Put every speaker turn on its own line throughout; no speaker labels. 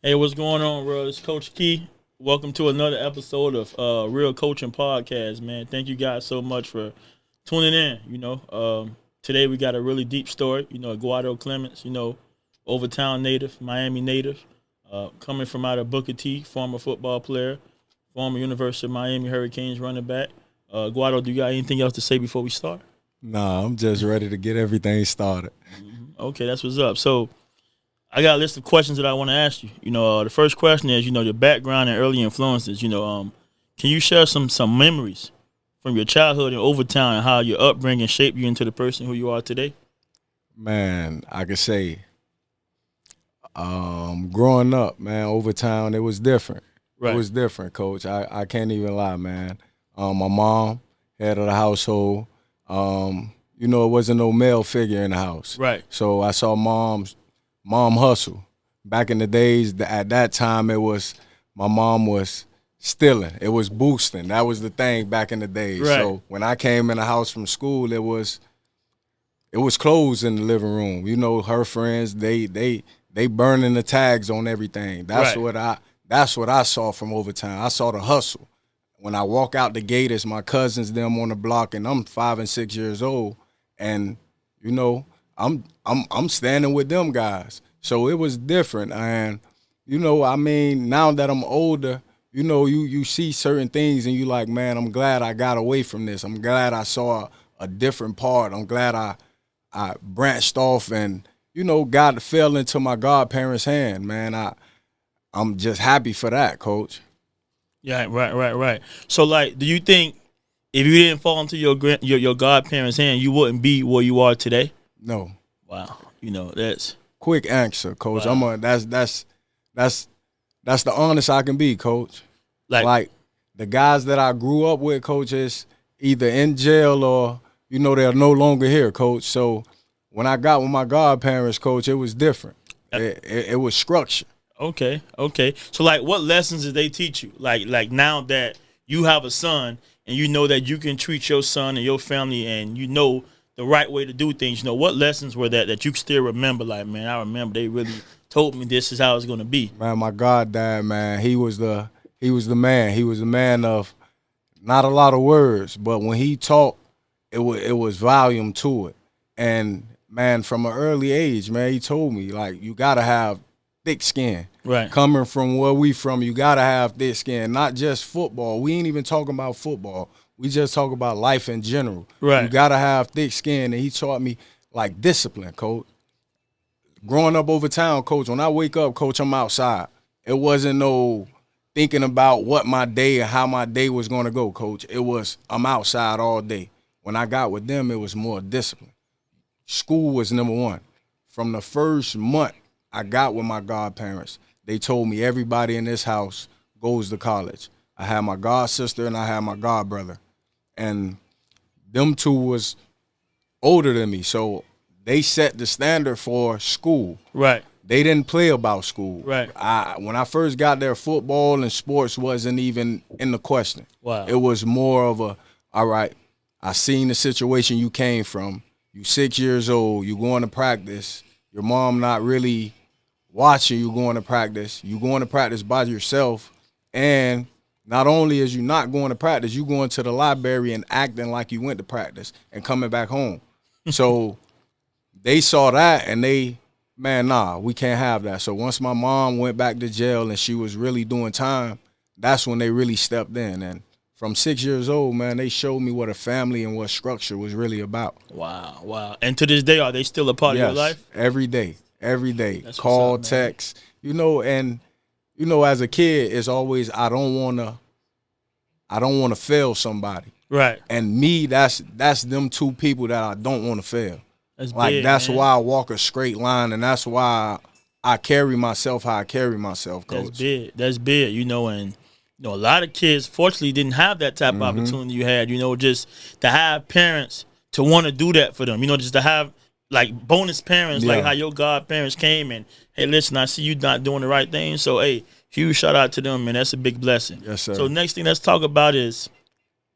Hey, what's going on, bro? It's Coach Key. Welcome to another episode of Real Coaching Podcast, man. Thank you guys so much for tuning in. Today we got a really deep story. Eduardo Clements, Overtown native, Miami native, coming from out of Booker T, former football player, former University of Miami Hurricanes running back. Eduardo, do you got anything else to say before we start?
Nah, I'm just ready to get everything started.
Okay, that's what's up. So I got a list of questions that I want to ask you. The first question is, your background and early influences. Can you share some memories from your childhood in Overtown and how your upbringing shaped you into the person who you are today?
Man, I could say, growing up, man, Overtown, it was different.
Right.
It was different, Coach. I can't even lie, man. My mom, head of the household. It wasn't no male figure in the house.
Right.
So I saw mom hustle. Back in the days, at that time, my mom was stealing. It was boosting. That was the thing back in the days.
Right.
So when I came in the house from school, it was clothes in the living room. Her friends, they burning the tags on everything. That's what I saw from Overtown. I saw the hustle. When I walk out the gate, it's my cousins, them on the block, and I'm 5 and 6 years old, and I'm standing with them guys. So it was different. And, now that I'm older, you see certain things and you like, man, I'm glad I got away from this. I'm glad I saw a different part. I'm glad I branched off and, God fell into my godparents' hand, man. I'm just happy for that, Coach.
Yeah, right. So, do you think if you didn't fall into your godparents' hand, you wouldn't be where you are today?
No.
Wow. That's
quick answer, Coach.
Wow.
That's the honest I can be, Coach. Like the guys that I grew up with, Coach, is either in jail or they're no longer here, Coach. So when I got with my godparents, Coach, it was different. It was structured.
Okay. So, what lessons did they teach you? Like now that you have a son and you know that you can treat your son and your family and the right way to do things, what lessons were that you still remember? Like, man, I remember they really told me this is how it's going to be.
Man, my goddad, man, he was the man. He was the man of not a lot of words, but when he talked, it was volume to it. And, man, from an early age, man, he told me, like, you got to have thick skin.
Right.
Coming from where we from, you got to have thick skin, not just football. We ain't even talking about football. We just talk about life in general.
Right.
You got to have thick skin, and he taught me, like, discipline, Coach. Growing up Overtown, Coach, when I wake up, Coach, I'm outside. It wasn't no thinking about what my day and how my day was going to go, Coach. It was I'm outside all day. When I got with them, it was more discipline. School was number one. From the first month I got with my godparents, they told me everybody in this house goes to college. I had my god sister and I had my god brother. And them two was older than me, so they set the standard for school.
Right.
They didn't play about school.
Right.
When I first got there, football and sports wasn't even in the question.
Wow.
It was more of all right, I seen the situation you came from. You 6 years old, you going to practice. Your mom not really watching you going to practice. You going to practice by yourself. And not only is you not going to practice, you going to the library and acting like you went to practice and coming back home. So they saw that and we can't have that. So once my mom went back to jail and she was really doing time, that's when they really stepped in. And from 6 years old, man, they showed me what a family and what structure was really about.
Wow. And to this day, are they still a part of your life?
Every day.
That's
Call,
what's up, man.
text, as a kid, it's always I don't want to fail somebody.
Right.
And me, that's them two people that I don't want to fail.
That's
like
big,
that's
man.
why I walk a straight line, and that's why I carry myself how I carry myself, Coach.
That's big. And a lot of kids, fortunately, didn't have that type of opportunity you had. just to have parents to want to do that for them. Just to have bonus parents, like how your godparents came and, hey, listen, I see you not doing the right thing. So, hey, huge shout out to them, man. That's a big blessing.
Yes, sir.
So next thing let's talk about is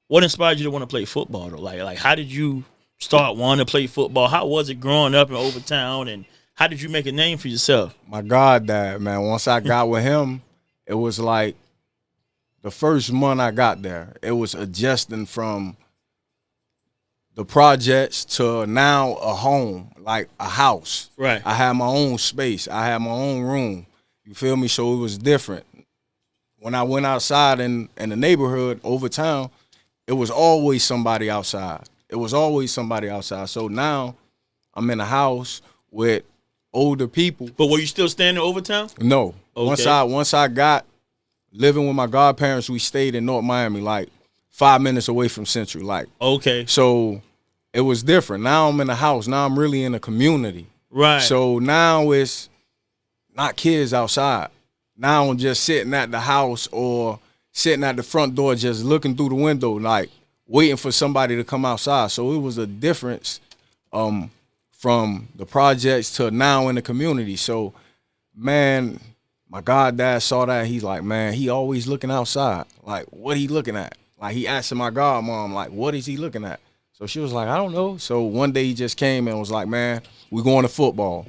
what inspired you to want to play football, though? Like how did you start wanting to play football? How was it growing up in Overtown, and How did you make a name for yourself?
My goddad, man. Once I got with him, it was like the first month I got there, it was adjusting from the projects to now a home, like a house.
Right.
I had my own space. I had my own room. You feel me? So it was different. When I went outside in the neighborhood over town, it was always somebody outside. It was always somebody outside. So now I'm in a house with older people.
But were you still staying in Overtown?
No.
Okay.
Once I got living with my godparents, we stayed in North Miami, like 5 minutes away from Central. Like,
Okay.
so it was different. Now I'm in a house. Now I'm really in a community.
Right.
So now it's not kids outside. Now I'm just sitting at the house or sitting at the front door just looking through the window, like waiting for somebody to come outside. So it was a difference from the projects to now in the community. So, man, my goddad saw that. He's like, man, he always looking outside. Like, what he looking at? Like, he asking my godmom, like, what is he looking at? So she was like, I don't know. So one day he just came and was like, man, we going to football.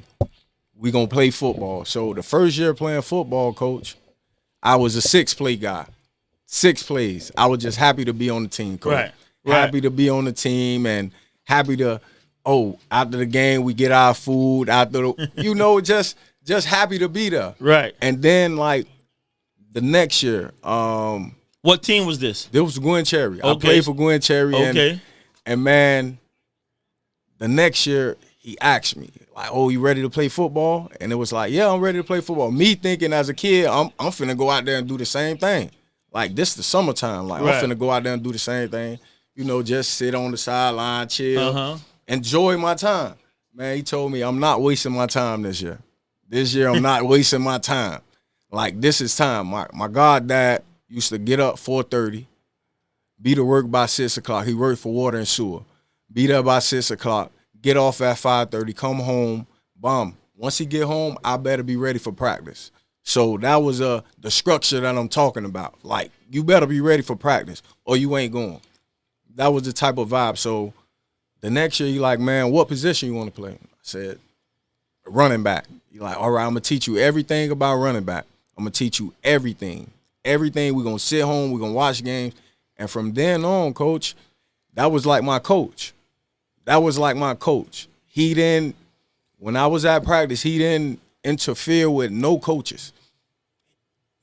We going to play football. So the first year playing football, coach, I was a 6-play guy. 6 plays. I was just happy to be on the team, coach.
Right.
Happy to be on the team and happy to, after the game, we get our food. After the, just happy to be there.
Right.
And then, like, the next year,
What team was this?
there was Gwen Cherry. I
Okay.
played for Gwen Cherry.
Okay.
And man, the next year, he asked me, like, oh, you ready to play football? And it was like, yeah, I'm ready to play football. Me thinking as a kid, I'm finna go out there and do the same thing. Like, this the summertime. Like,
Right.
I'm finna go out there and do the same thing. You know, just sit on the sideline, chill, enjoy my time. Man, he told me I'm not wasting my time this year. This year, I'm not wasting my time. Like, this is time. My goddad used to get up 4:30, be to work by 6 o'clock. He worked for water and sewer. Be there by 6 o'clock, get off at 5:30, come home, bomb. Once he get home, I better be ready for practice. So that was the structure that I'm talking about. Like, you better be ready for practice or you ain't going. That was the type of vibe. So the next year, he like, man, what position you want to play? I said, running back. He like, all right, I'm going to teach you everything about running back. I'm going to teach you everything. Everything. We're going to sit home. We're going to watch games. And from then on, coach, that was like my coach. That was like my coach. He didn't, when I was at practice, he didn't interfere with no coaches.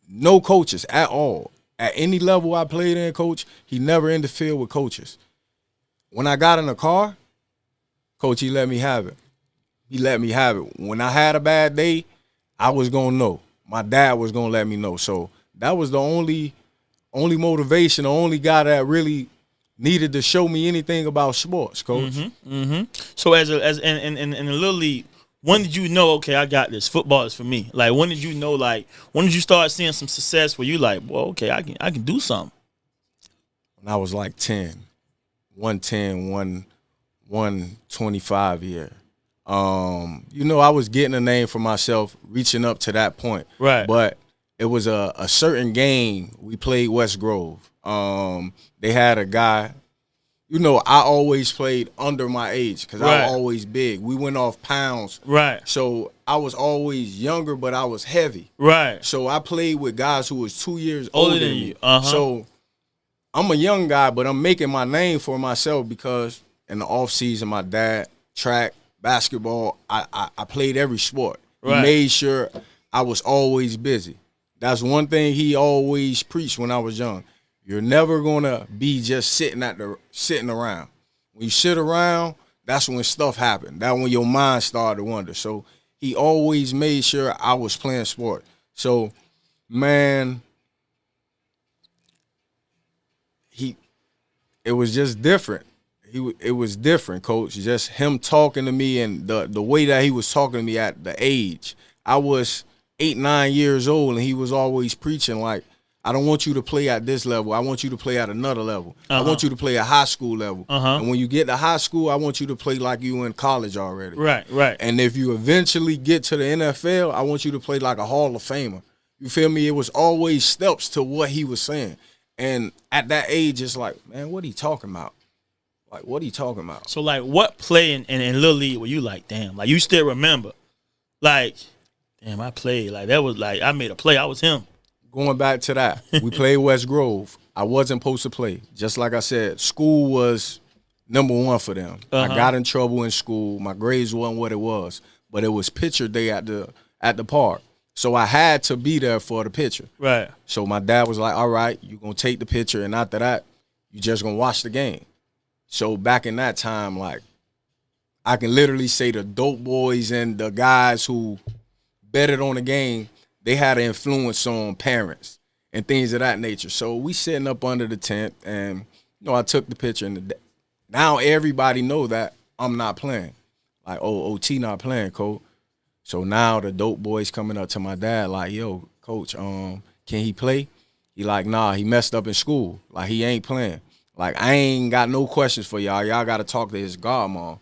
No coaches at all. At any level I played in, coach, he never interfered with coaches. When I got in the car, coach, he let me have it. He let me have it. When I had a bad day, I was going to know. My dad was going to let me know. So that was the only motivation, the only guy that really needed to show me anything about sports, coach.
So as in the little league, when did you know, okay, I got this, football is for me? Like, when did you know, like, when did you start seeing some success where you like, well, okay, I can do something?
When I was like 10, 110, 125 year. You know, I was getting a name for myself, reaching up to that point.
Right.
But it was a certain game. We played West Grove. They had a guy. You know, I always played under my age because I was always big. We went off pounds.
Right.
So I was always younger, but I was heavy.
Right.
So I played with guys who was 2 years older than me.
Uh-huh.
So I'm a young guy, but I'm making my name for myself because in the off season, my dad, track, basketball, I played every sport.
Right.
He made sure I was always busy. That's one thing he always preached when I was young. You're never gonna be just sitting around. When you sit around, that's when stuff happened. That's when your mind started to wander. So he always made sure I was playing sport. So, man, it was just different. It was different, coach. Just him talking to me and the way that he was talking to me at the age. I was 8, 9 years old, and he was always preaching like, I don't want you to play at this level. I want you to play at another level. I want you to play at high school level. And when you get to high school, I want you to play like you in college already.
Right.
And if you eventually get to the NFL, I want you to play like a Hall of Famer. You feel me? It was always steps to what he was saying. And at that age, it's like, man, what are he talking about? Like, what are you talking about?
So, like, what play in Little League were you like, damn, like, you still remember? Like, damn, I played. Like, that was like, I made a play. I was him.
Going back to that, we played West Grove. I wasn't supposed to play. Just like I said, school was number one for them. I got in trouble in school. My grades wasn't what it was, but it was picture day at the park. So I had to be there for the picture.
Right.
So my dad was like, all right, you're going to take the picture, and after that, you just going to watch the game. So back in that time, like, I can literally say the dope boys and the guys who betted on the game, they had an influence on parents and things of that nature. So we sitting up under the tent, and, I took the picture, and now everybody know that I'm not playing. Like, oh, OT not playing, coach. So now the dope boys coming up to my dad like, yo, coach, can he play? He like, nah, he messed up in school. Like, he ain't playing. Like, I ain't got no questions for y'all. Y'all got to talk to his godmom.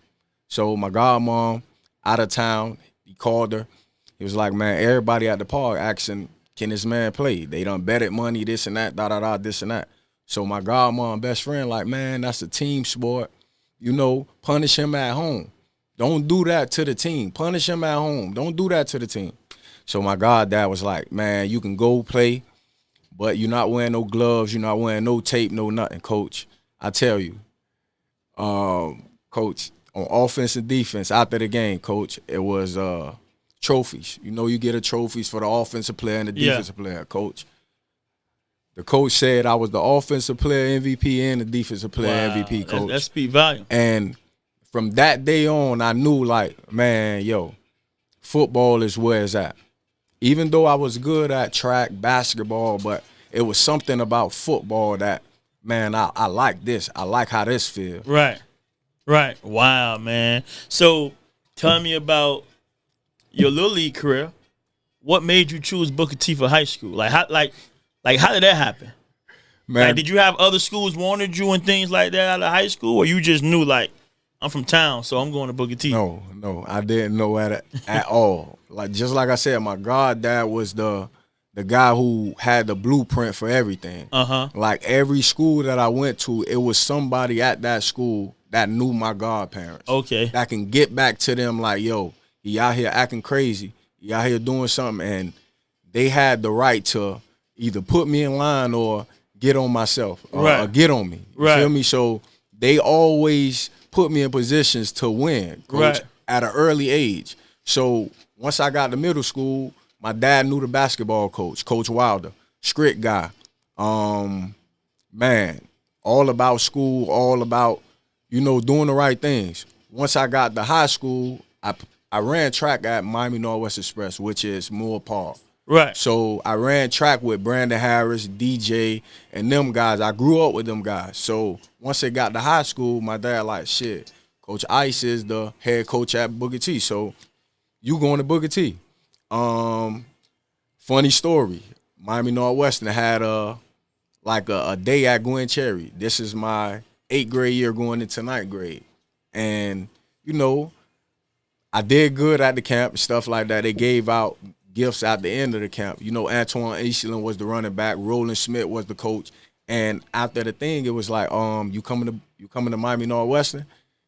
So my godmom, out of town, he called her. He was like, man, everybody at the park asking, can this man play? They done betted money, this and that, da-da-da, this and that. So my godmom, best friend, like, man, that's a team sport. Punish him at home. Don't do that to the team. Punish him at home. Don't do that to the team. So my goddad was like, man, you can go play, but you're not wearing no gloves. You're not wearing no tape, no nothing, coach. I tell you, coach, on offense and defense, after the game, coach, it was trophies. You get a trophies for the offensive player and the defensive player, coach. The coach said I was the offensive player MVP and the defensive player MVP, coach.
That speak volume.
And from that day on, I knew, like, man, football is where it's at. Even though I was good at track, basketball, but it was something about football that, man, I like this. I like how this feels.
Right. Wow, man. So tell me about your Little League career. What made you choose Booker T for high school? How did that happen?
Man,
like, did you have other schools wanted you and things like that out of high school, or you just knew, like, I'm from town, so I'm going to Booker T?
No, I didn't know at all. Like, just like I said, my goddad was the guy who had the blueprint for everything. Like, every school that I went to, it was somebody at that school that knew my godparents.
Okay.
That can get back to them like, yo, he out here acting crazy. He out here doing something. And they had the right to either put me in line or get on myself. Or get on me. You feel me? So they always put me in positions to win, coach, at an early age. So once I got to middle school, my dad knew the basketball coach, Coach Wilder, strict guy. Man, all about school, all about, doing the right things. Once I got to high school, I ran track at Miami Northwest Express, which is Moore Park.
Right.
So I ran track with Brandon Harris, DJ, and them guys. I grew up with them guys. So once it got to high school, my dad like, shit, Coach Ice is the head coach at Booker T. So you going to Booker T. Funny story. Miami Northwestern had a day at Gwen Cherry. This is my 8th grade year going into 9th grade. And, I did good at the camp and stuff like that. They gave out gifts at the end of the camp. Antoine Eastlin was the running back. Roland Smith was the coach. And after the thing, it was like, you coming to Miami Northwestern?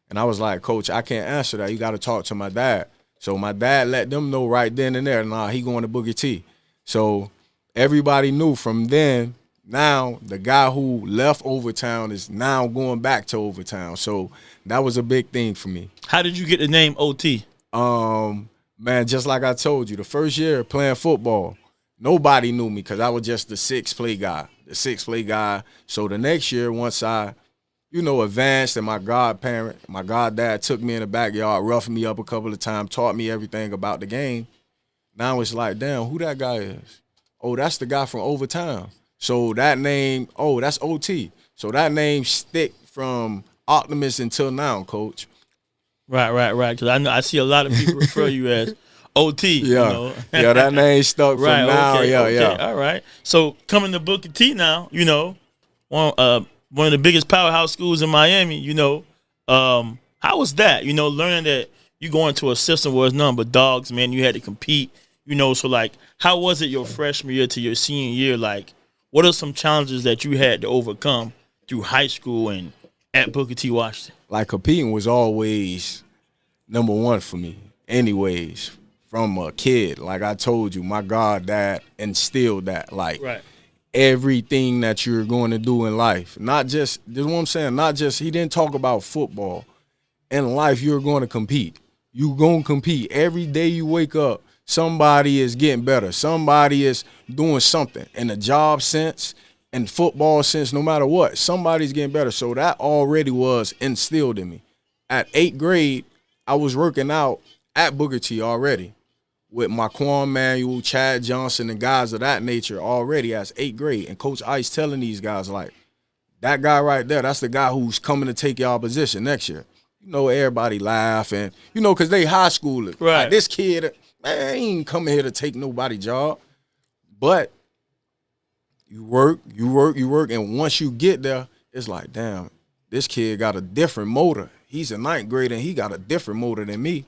And I was like, Coach, I can't answer that. You got to talk to my dad. So my dad let them know right then and there, nah, he going to Booker T. So everybody knew from then. Now the guy who left Overtown is now going back to Overtown. So that was a big thing for me.
How did you get the name OT?
Man, just like I told you, the first year playing football, nobody knew me because I was just the sixth play guy. So the next year, once I, advanced, and my goddad took me in the backyard, roughed me up a couple of times, taught me everything about the game. Now it's like, damn, who that guy is? Oh, that's the guy from Overtown. So that name, that's OT. So that name stick from Optimus until now, Coach.
Right. Because I see a lot of people refer you as OT.
Yeah, yeah, that name stuck from now.
Okay,
yeah.
All right. So coming to Booker T now, one of the biggest powerhouse schools in Miami. How was that? Learning that you go into a system where it's nothing but dogs, man. You had to compete. So like, how was it your freshman year to your senior year? Like, what are some challenges that you had to overcome through high school and at Booker T. Washington?
Like, competing was always number one for me. Anyways, from a kid. Like I told you, my God, dad instilled that. Like
Right.
everything that you're going to do in life, not just, this is what I'm saying, not just, he didn't talk about football. In life, you're going to compete. You're going to compete. Every day you wake up, somebody is getting better. Somebody is doing something in the job sense, in football sense, no matter what. Somebody's getting better. So that already was instilled in me. At 8th grade, I was working out at Booker T already with Marquand Manuel, Chad Johnson, and guys of that nature already as 8th grade. And Coach Ice telling these guys, like, that guy right there, that's the guy who's coming to take y'all position next year. You know, everybody laugh and, you know, because they high schoolers.
Right.
Like, this kid, man, he ain't coming here to take nobody's job. But you work, and once you get there, it's like, damn, this kid got a different motor. He's a 9th grader, and he got a different motor than me.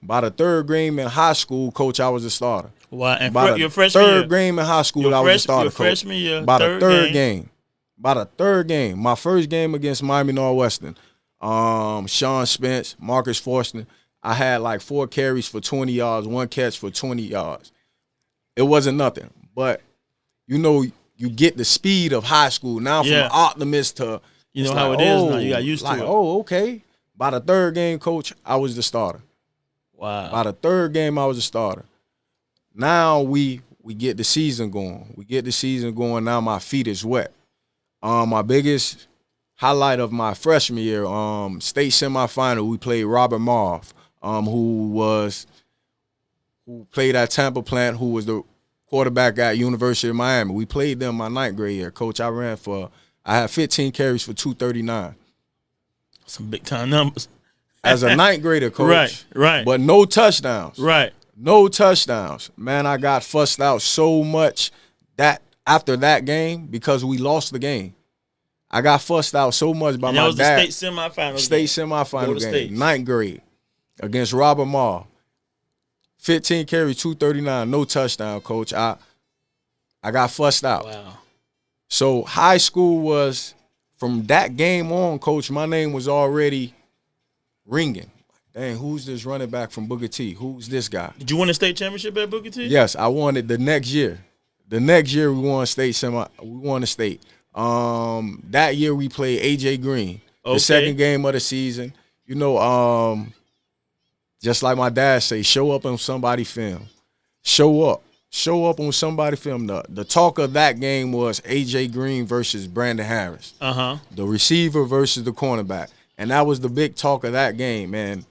By the 3rd grade in high school, coach, I was a starter.
Wow. And
your
freshman year.
3rd grade in high school, I was a starter,
your
coach.
freshman year,
by the third
game.
By the 3rd game, my first game against Miami Northwestern, Sean Spence, Marcus Forston, I had like 4 carries for 20 yards, 1 catch for 20 yards. It wasn't nothing. But, you know, you get the speed of high school. Now from an optimist to,
you know how it is now. You got used to it.
Oh, okay. By the 3rd game, coach, I was the starter.
Wow.
By the 3rd game, I was a starter. Now we get the season going. We get the season going. Now my feet is wet. My biggest highlight of my freshman year, state semifinal, we played Robert Marv, who played at Tampa Plant, who was the quarterback at University of Miami. We played them my 9th grade year. Coach, I had 15 carries for 239.
Some big time numbers.
As a 9th grader, coach.
Right.
But no touchdowns.
Right.
No touchdowns. Man, I got fussed out so much that after that game because we lost the game. I got fussed out so much by my dad.
That was the state semifinal.
State semifinal game. 9th grade against Robert Marr. 15 carries, 239, no touchdown, coach. I got fussed out.
Wow.
So high school was, from that game on, coach, my name was already ringing. Dang, who's this running back from Booker T? Who's this guy?
Did you win a state championship at Booker T?
Yes, I won it the next year. The next year we won the state. That year we played AJ Green.
Okay.
The second game of the season. You know, just like my dad say, show up on somebody's film. Show up. Show up on somebody's film. The talk of that game was AJ Green versus Brandon Harris.
Uh-huh.
The receiver versus the cornerback. And that was the big talk of that game, man.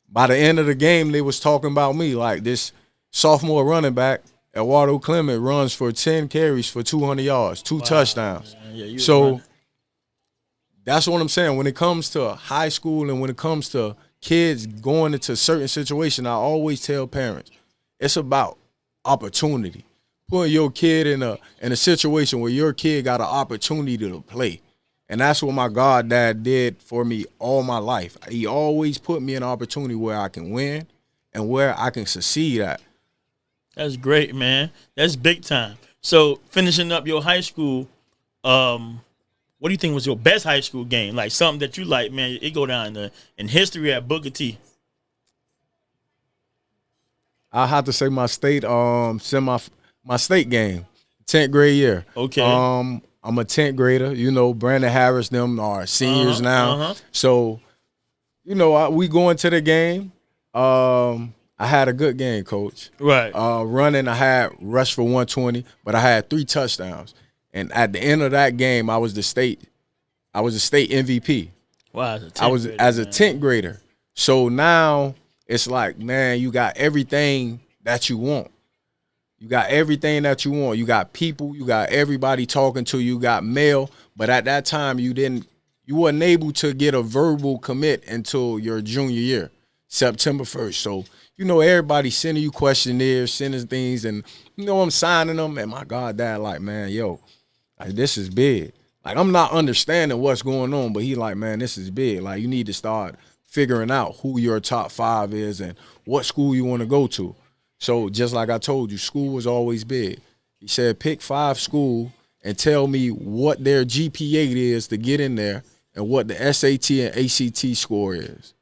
By the end of the game, they was talking about me. Like, this sophomore running back, Eduardo Clements, runs for 10 carries for 200 yards, 2 touchdowns.
Yeah,
so that's what I'm saying. When it comes to high school and when it comes to kids going into certain situations, I always tell parents, it's about opportunity. Putting your kid in a situation where your kid got an opportunity to play. And that's what my goddad did for me all my life. He always put me in an opportunity where I can win and where I can succeed at.
That's great, man. That's big time. So finishing up your high school, what do you think was your best high school game? Like something that you like, man, it go down in history at Booker T.
I have to say my state my state game, 10th grade year.
Okay.
I'm a 10th grader. You know, Brandon Harris, them are seniors now.
Uh-huh.
So, you know, we go into the game. I had a good game, coach.
Right.
Running, I had rushed for 120, but I had 3 touchdowns. And at the end of that game, I was the state MVP.
Wow.
As a 10th grader. So now it's like, man, you got everything that you want. You got everything that you want. You got people. You got everybody talking to you. You got mail. But at that time, you wasn't able to get a verbal commit until your junior year, September 1st. So, you know, everybody sending you questionnaires, sending things, and, you know, I'm signing them. And my God, Dad, like, man, yo, like, this is big. Like, I'm not understanding what's going on, but he like, man, this is big. Like, you need to start figuring out who your top 5 is and what school you want to go to. So just like I told you, school was always big. He said, pick 5 schools and tell me what their GPA is to get in there and what the SAT and ACT score is.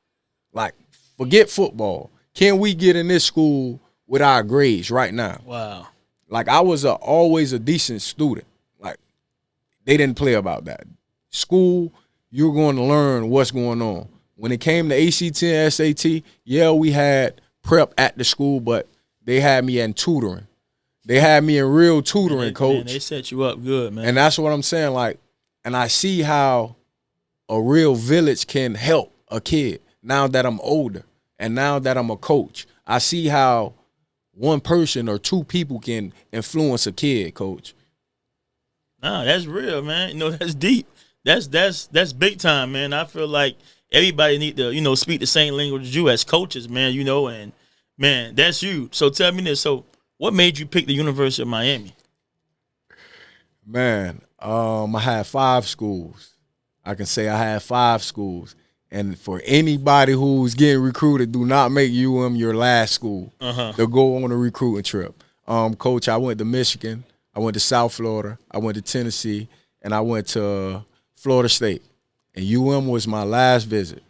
Like, forget football. can we get in this school with our grades right now?
Wow.
Like, I was always a decent student. Like, they didn't play about that. School, you're going to learn what's going on. When it came to ACT and SAT, yeah, we had prep at the school, but they had me in tutoring. They had me in real tutoring, coach.
Man, they set you up good, man.
And that's what I'm saying. Like, and I see how a real village can help a kid now that I'm older and now that I'm a coach. I see how one person or two people can influence a kid, coach.
Nah, that's real, man. You know, that's deep. That's big time, man. I feel like everybody need to, you know, speak the same language as you as coaches, man, you know, and man, that's you. So tell me this. So what made you pick the University of Miami?
Man, I had 5 schools. I can say I had 5 schools. And for anybody who's getting recruited, do not make your last school to go on a recruiting trip. Coach, I went to Michigan. I went to South Florida. I went to Tennessee. And I went to Florida State. And was my last visit.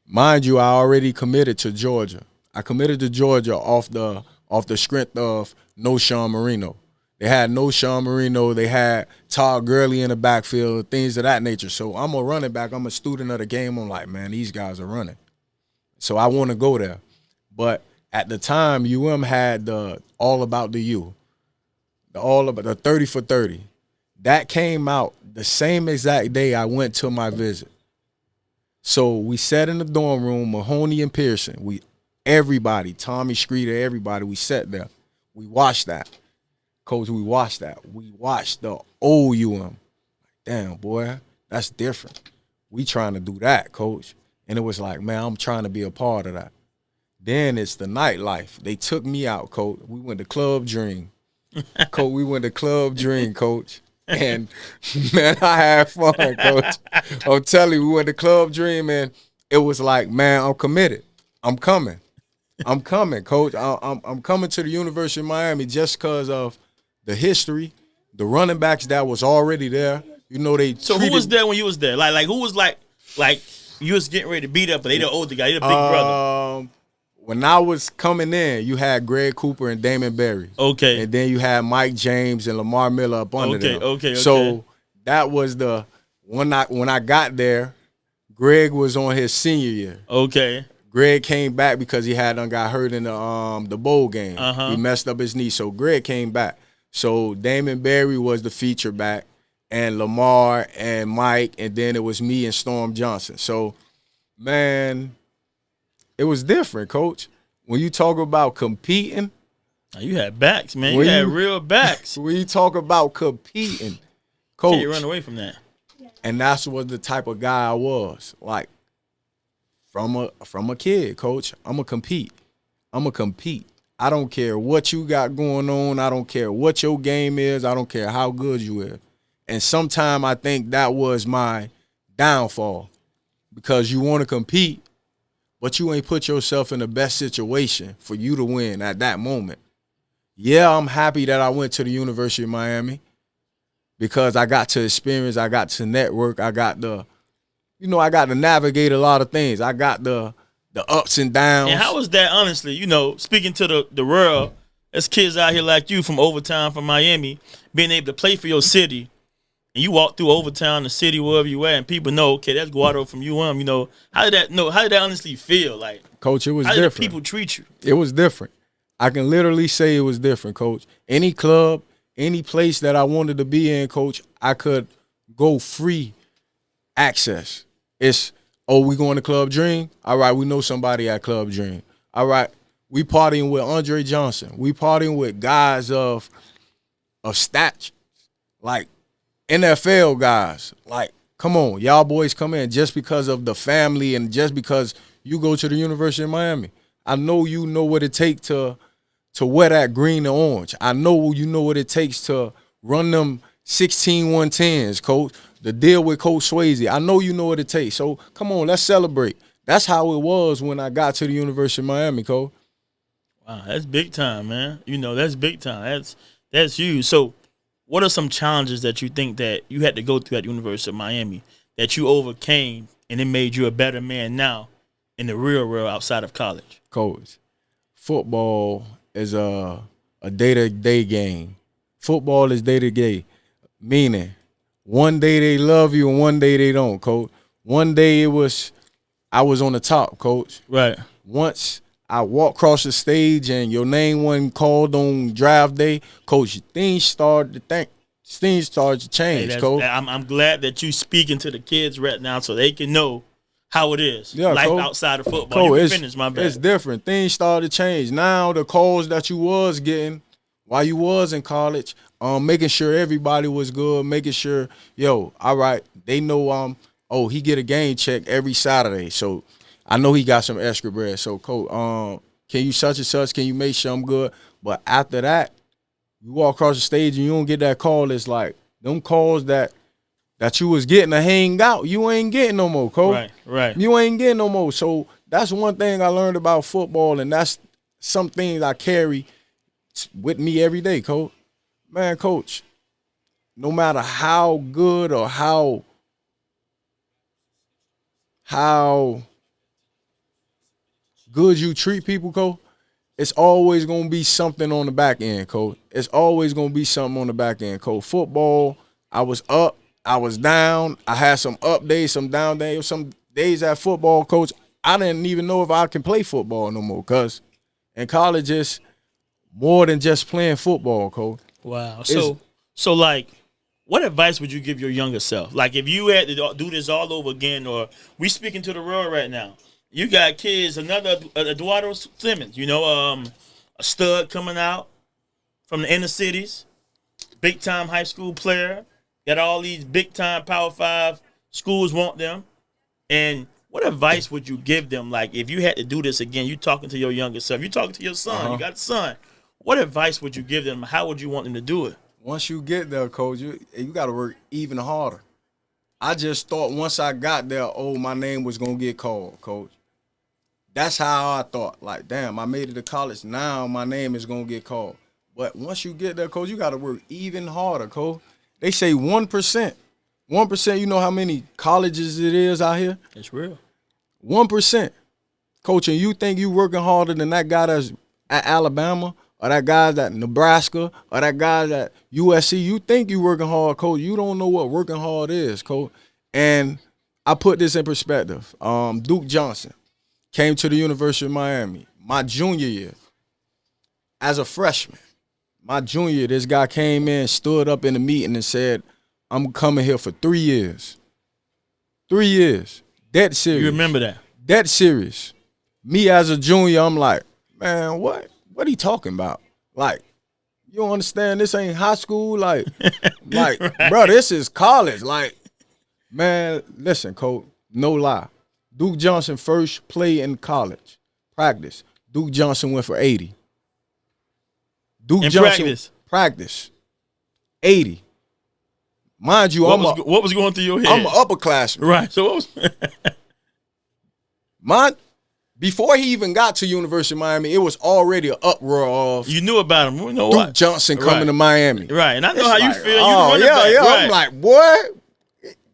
Mind you, I already committed to Georgia. I committed to Georgia off the strength of no Sean Marino. They had no Sean Marino. They had Todd Gurley in the backfield, things of that nature. So I'm a running back. I'm a student of the game. I'm like, man, these guys are running. So I want to go there. But at the time, had the All About the U, the 30 for 30. That came out the same exact day I went to my visit. So we sat in the dorm room, Mahoney and Pearson. Everybody, Tommy Streeter, everybody, we sat there. We watched that. Coach, we watched that. We watched the old Damn, boy, that's different. We trying to do that, Coach. And it was like, man, I'm trying to be a part of that. Then it's the nightlife. They took me out, Coach. We went to Club Dream. Coach. And, man, I had fun, Coach. I'm telling you, we went to Club Dream, and it was like, man, I'm committed. I'm coming, Coach. I'm coming to the University of Miami just because of the history, the running backs that was already there. You know,
So who was there when you was there? Like who was like you was getting ready to beat up, but they the older guy, they the big brother.
When I was coming in, you had Greg Cooper and Damon Berry.
Okay.
And then you had Mike James and Lamar Miller up under them.
Okay.
So that was when I got there, Greg was on his senior year.
Okay.
Greg came back because he got hurt in the bowl game. He messed up his knee, so Greg came back. So Damon Berry was the feature back, and Lamar and Mike, and then it was me and Storm Johnson. So, man, it was different, Coach. When you talk about competing.
You had backs, man. You had real backs.
When you talk about competing, Coach.
Can't run away from that.
And that's what the type of guy I was. Like, from a kid, Coach, I'm going to compete. I don't care what you got going on. I don't care what your game is. I don't care how good you are. And sometimes I think that was my downfall because you want to compete, but you ain't put yourself in the best situation for you to win at that moment. Yeah, I'm happy that I went to the University of Miami because I got to experience, I got to network, I got to navigate a lot of things. I got the ups and downs.
And how was that, honestly? You know, speaking to the world, as kids out here like you from Overtown, from Miami, being able to play for your city, and you walk through Overtown, the city, wherever you at, and people know, okay, that's Eduardo from UM. You know, how did that honestly feel? Like,
Coach, it was
how
different.
How did people treat you?
It was different. I can literally say it was different, Coach. Any club, any place that I wanted to be in, Coach, I could go free access. It's, we going to Club Dream? All right, we know somebody at Club Dream. All right, we partying with Andre Johnson. We partying with guys of stature, like NFL guys. Like, come on, y'all boys come in just because of the family and just because you go to the University of Miami. I know you know what it takes to wear that green and orange. I know you know what it takes to run them 16 110s, Coach. The deal with Coach Swayze. I know you know what it takes. So, come on, let's celebrate. That's how it was when I got to the University of Miami, Coach.
Wow, that's big time, man. You know, that's big time. That's huge. So, what are some challenges that you think that you had to go through at the University of Miami that you overcame and it made you a better man now in the real world outside of college?
Coach, football is a day-to-day game. Football is day-to-day, meaning one day they love you and one day they don't, Coach. One day I was on the top, Coach.
Right.
Once I walked across the stage and your name wasn't called on draft day, Coach, things started to change,
Hey,
Coach.
I'm glad that you speaking to the kids right now so they can know how it is.
Yeah,
life
Coach.
outside of football.
Coach,
You can finish, my bad.
it's different. Things started to change. Now the calls that you was getting while you was in college, making sure everybody was good, making sure, all right, they know he get a game check every Saturday. So I know he got some extra bread. So, Coach, can you such and such? Can you make sure I'm good? But after that, you walk across the stage and you don't get that call. It's like them calls that you was getting to hang out, you ain't getting no more, Coach.
Right.
You ain't getting no more. So that's one thing I learned about football, and that's some things I carry with me every day, Coach. Man, Coach, no matter how good or how good you treat people, Coach, it's always going to be something on the back end, Coach. It's always going to be something on the back end, Coach. Football, I was up, I was down. I had some up days, some down days. Some days at football, Coach, I didn't even know if I can play football no more because in college it's more than just playing football, Coach.
Wow. So like, what advice would you give your younger self? Like, if you had to do this all over again, or we speaking to the world right now, you got kids, another Eduardo Clements, a stud coming out from the inner cities, big time high school player, got all these big time Power 5 schools want them. And what advice would you give them? Like, if you had to do this again, you talking to your younger self, you talking to your son, you got a son. What advice would you give them? How would you want them to do it?
Once you get there, Coach, you got to work even harder. I just thought once I got there, my name was going to get called, Coach. That's how I thought. Like, damn, I made it to college. Now my name is going to get called. But once you get there, Coach, you got to work even harder, Coach. They say 1%. 1%, you know how many colleges it is out here?
It's real.
1%. Coach, and you think you working harder than that guy that's at Alabama or that guy at Nebraska or that guy at USC. You think you working hard, Coach. You don't know what working hard is, Coach. And I put this in perspective. Duke Johnson came to the University of Miami my junior year as a freshman. My junior year, this guy came in, stood up in the meeting and said, I'm coming here for 3 years. 3 years. Dead serious.
You remember that?
Dead serious. Me as a junior, I'm like, man, what are you talking about? Like, you don't understand, this ain't high school? Like, right. Bro, this is college. Like, man, listen, Coach, no lie. Duke Johnson first play in college, practice. Duke Johnson went for 80. Duke
in
Johnson practice 80. Mind you,
what was going through your head?
I'm an upperclassman.
Right. So what was
before he even got to University of Miami, it was already an uproar of
you knew about him. You know
Duke Johnson coming to Miami.
Right. And I know how you feel.
Yeah.
Right.
I'm like, boy,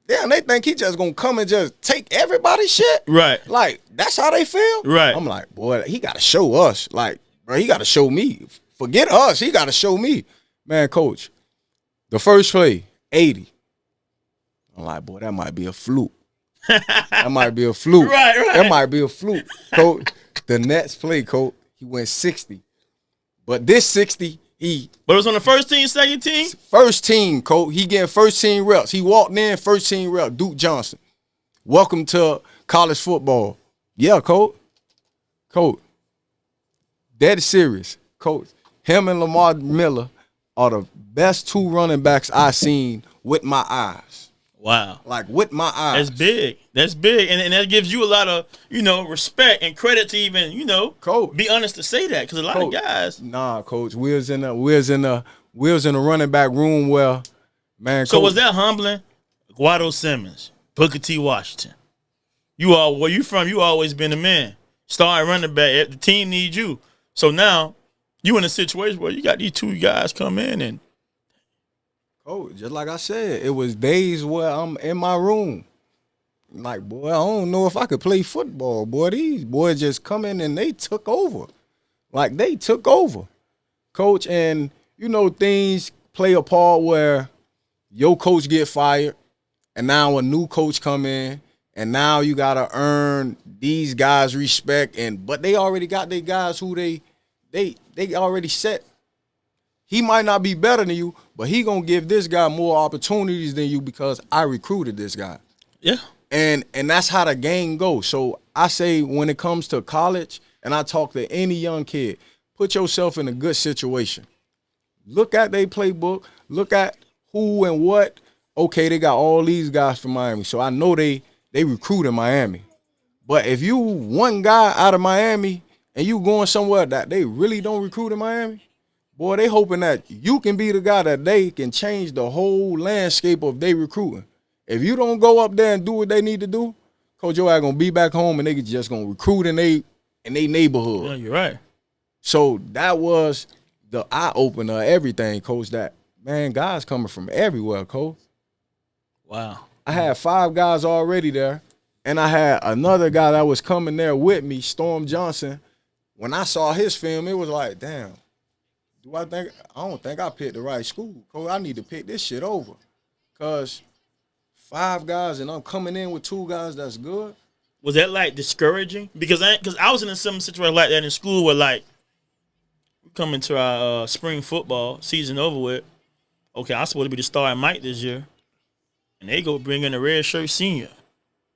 damn, they think he just gonna come and just take everybody's shit.
Right.
Like, that's how they feel.
Right.
I'm like, boy, he gotta show us. Like, bro, he gotta show me. Forget us. He gotta show me. Man, Coach, the first play, 80. I'm like, boy, that might be a fluke. That might be a fluke.
Right.
That might be a fluke. Coach, the next play, Coach, he went 60. But this 60,
But it was on the first team, second team?
First team, Coach. He getting first team reps. He walked in, first team rep, Duke Johnson. Welcome to college football. Yeah, Coach. Coach, dead serious. Coach, him and Lamar Miller are the best two running backs I seen with my eyes.
Wow.
Like, with my eyes.
That's big. That's big. And that gives you a lot of, respect and credit to even,
Coach,
be honest to say that. Because a lot of guys.
Nah, Coach. We was in a running back room where, man,
So
Coach,
was that humbling? Eduardo Simmons, Booker T. Washington. Where you from, you always been a man. Starting running back. The team needs you. So now you in a situation where you got these two guys come in and.
Coach, just like I said, it was days where I'm in my room. Like, boy, I don't know if I could play football. Boy, these boys just come in and they took over. Like, they took over, coach. And, things play a part where your coach get fired, and now a new coach come in, and now you got to earn these guys respect. But they already got their guys who they already set. He might not be better than you, but he going to give this guy more opportunities than you because I recruited this guy.
Yeah.
And that's how the game goes. So I say when it comes to college, and I talk to any young kid, put yourself in a good situation. Look at their playbook. Look at who and what. Okay, they got all these guys from Miami, so I know they recruit in Miami. But if you one guy out of Miami and you going somewhere that they really don't recruit in Miami, boy, they hoping that you can be the guy that they can change the whole landscape of their recruiting. If you don't go up there and do what they need to do, Coach Joe gonna be back home and they just gonna recruit in they neighborhood.
Yeah, you're right.
So that was the eye opener of everything, Coach. That man, guys coming from everywhere, Coach.
Wow.
I had 5 guys already there, and I had another guy that was coming there with me, Storm Johnson. When I saw his film, it was like, damn. I don't think I picked the right school, Coach. I need to pick this shit over, cause 5 guys and I'm coming in with 2 guys that's good.
Was that like discouraging? Because I was in some situation like that in school where like we come into our spring football season over with. Okay, I'm supposed to be the starting Mike this year, and they go bring in a red shirt senior.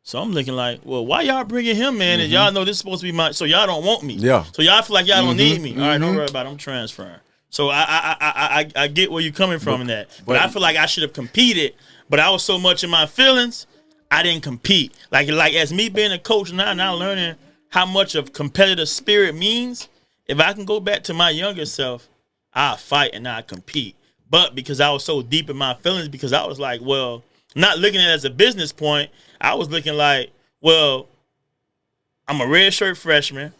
So I'm looking like, well, why y'all bringing him in? And y'all know this is supposed to be my. So y'all don't want me.
Yeah.
So y'all feel like y'all don't need me. All right, don't worry about it. I'm transferring. So I get where you're coming from in that, but I feel like I should have competed. But I was so much in my feelings, I didn't compete. Like as me being a coach now learning how much of competitive spirit means. If I can go back to my younger self, I'll fight and I'll compete. But because I was so deep in my feelings, because I was like, well, not looking at it as a business point, I was looking like, well, I'm a red shirt freshman.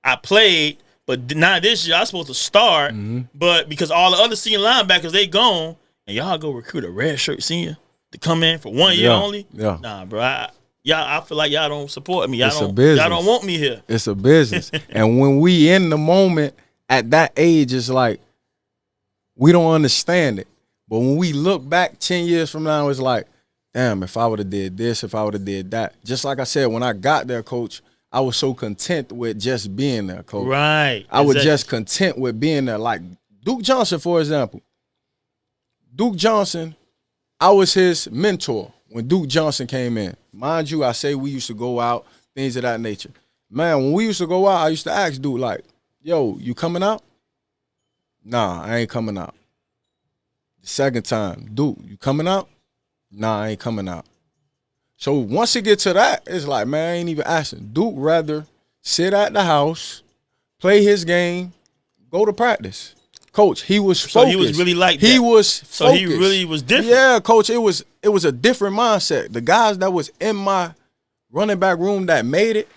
I played, but now this year I'm supposed to start. But because all the other senior linebackers, they gone, and y'all go recruit a red shirt senior to come in for 1 year only?
Yeah.
Nah, bro. I feel like y'all don't support me.
It's a business.
Y'all don't want me here.
It's a business. And when we in the moment at that age, it's like we don't understand it. But when we look back 10 years from now, it's like, damn, if I would have did this, if I would have did that. Just like I said, when I got there, Coach, I was so content with just being there, Coach.
Right.
I was just content with being there. Like Duke Johnson, for example. Duke Johnson, I was his mentor when Duke Johnson came in. Mind you, I say we used to go out, things of that nature. Man, when we used to go out, I used to ask Duke, like, yo, you coming out? Nah, I ain't coming out. The second time, Duke, you coming out? Nah, I ain't coming out. So once it get to that, it's like, man, I ain't even asking. Duke rather sit at the house, play his game, go to practice. Coach, he was focused.
So he was really like that.
He was focused.
So he really was different.
Yeah, Coach, it was a different mindset. The guys that was in my running back room that made it,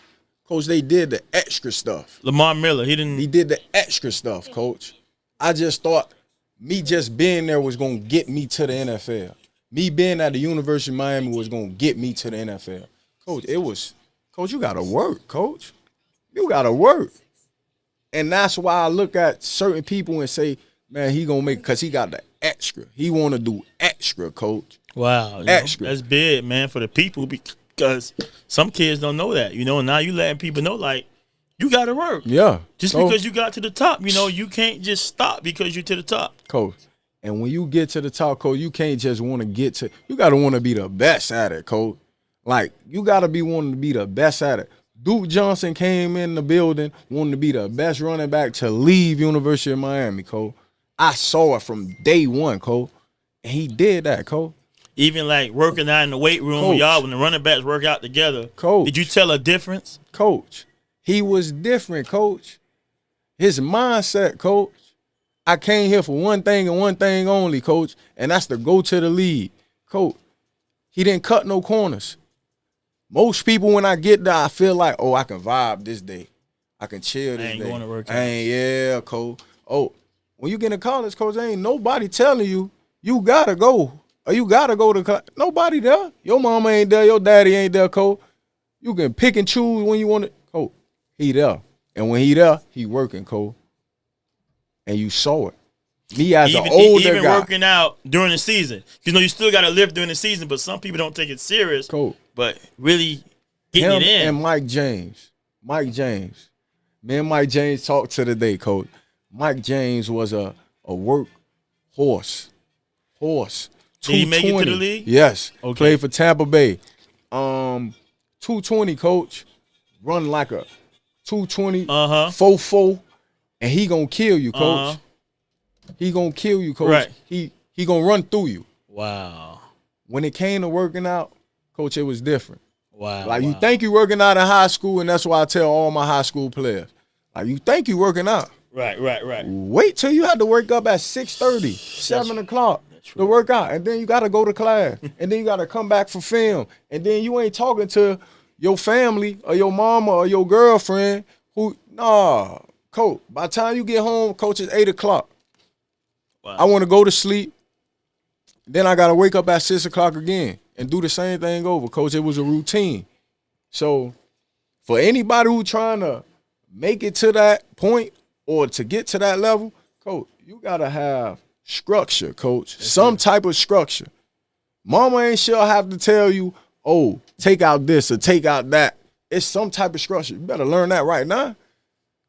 Coach, they did the extra stuff.
Lamar Miller, he
did the extra stuff, Coach. I just thought me just being there was going to get me to the NFL. Me being at the University of Miami was going to get me to the NFL. Coach, Coach, you got to work, Coach. You got to work. And that's why I look at certain people and say, man, he going to make it because he got the extra. He want to do extra, Coach.
Wow.
Extra.
That's big, man, for the people because some kids don't know that. Now you letting people know, like, you got to work.
Yeah.
Just because you got to the top, you can't just stop because you're to the top.
Coach. And when you get to the top, Coach, you can't just want to you got to want to be the best at it, Coach. Like, you got to be wanting to be the best at it. Duke Johnson came in the building wanting to be the best running back to leave University of Miami, Coach. I saw it from day one, Coach. And he did that, Coach.
Even like working out in the weight room,
Coach,
when the running backs work out together.
Coach.
Did you tell a difference?
Coach. He was different, Coach. His mindset, Coach. I came here for one thing and one thing only, Coach, and that's to go to the league. Coach, he didn't cut no corners. Most people, when I get there, I feel like, I can vibe this day. I can chill this day.
I ain't going to work out.
Coach. When you get in college, Coach, ain't nobody telling you got to go or you gotta go to class. Nobody there. Your mama ain't there. Your daddy ain't there, coach. You can pick and choose when you want it, coach. He there, and when he there, he working, coach. And you saw it. Me as an older
even
guy,
working out during the season. You know, you still got to live during the season, but some people don't take it serious.
coach.
But really getting
Him
it in.
and Mike James. Me and Mike James talked to the day, coach. Mike James was a work horse.
Did he make it to the league?
Yes.
Okay.
Played for Tampa Bay. 220, coach. Run like a 220, 4-4, and he gonna kill you, coach. He gonna kill you, coach.
Right.
He gonna run through you.
Wow.
When it came to working out, coach, it was different.
Wow.
Like, you think you working out in high school, and that's why I tell all my high school players. Like, you think you working out.
Right.
Wait till you have to wake up at 6:30, 7 o'clock to work out. And then you got to go to class. And then you got to come back for film. And then you ain't talking to your family or your mama or your girlfriend coach, by the time you get home, coach, it's 8 o'clock.
Wow.
I want to go to sleep. Then I got to wake up at 6 o'clock again and do the same thing over, coach. It was a routine. So for anybody who trying to make it to that point or to get to that level, coach, you got to have structure, coach. Some type of structure. Mama ain't sure have to tell you, oh, take out this or take out that. It's some type of structure. You better learn that right now.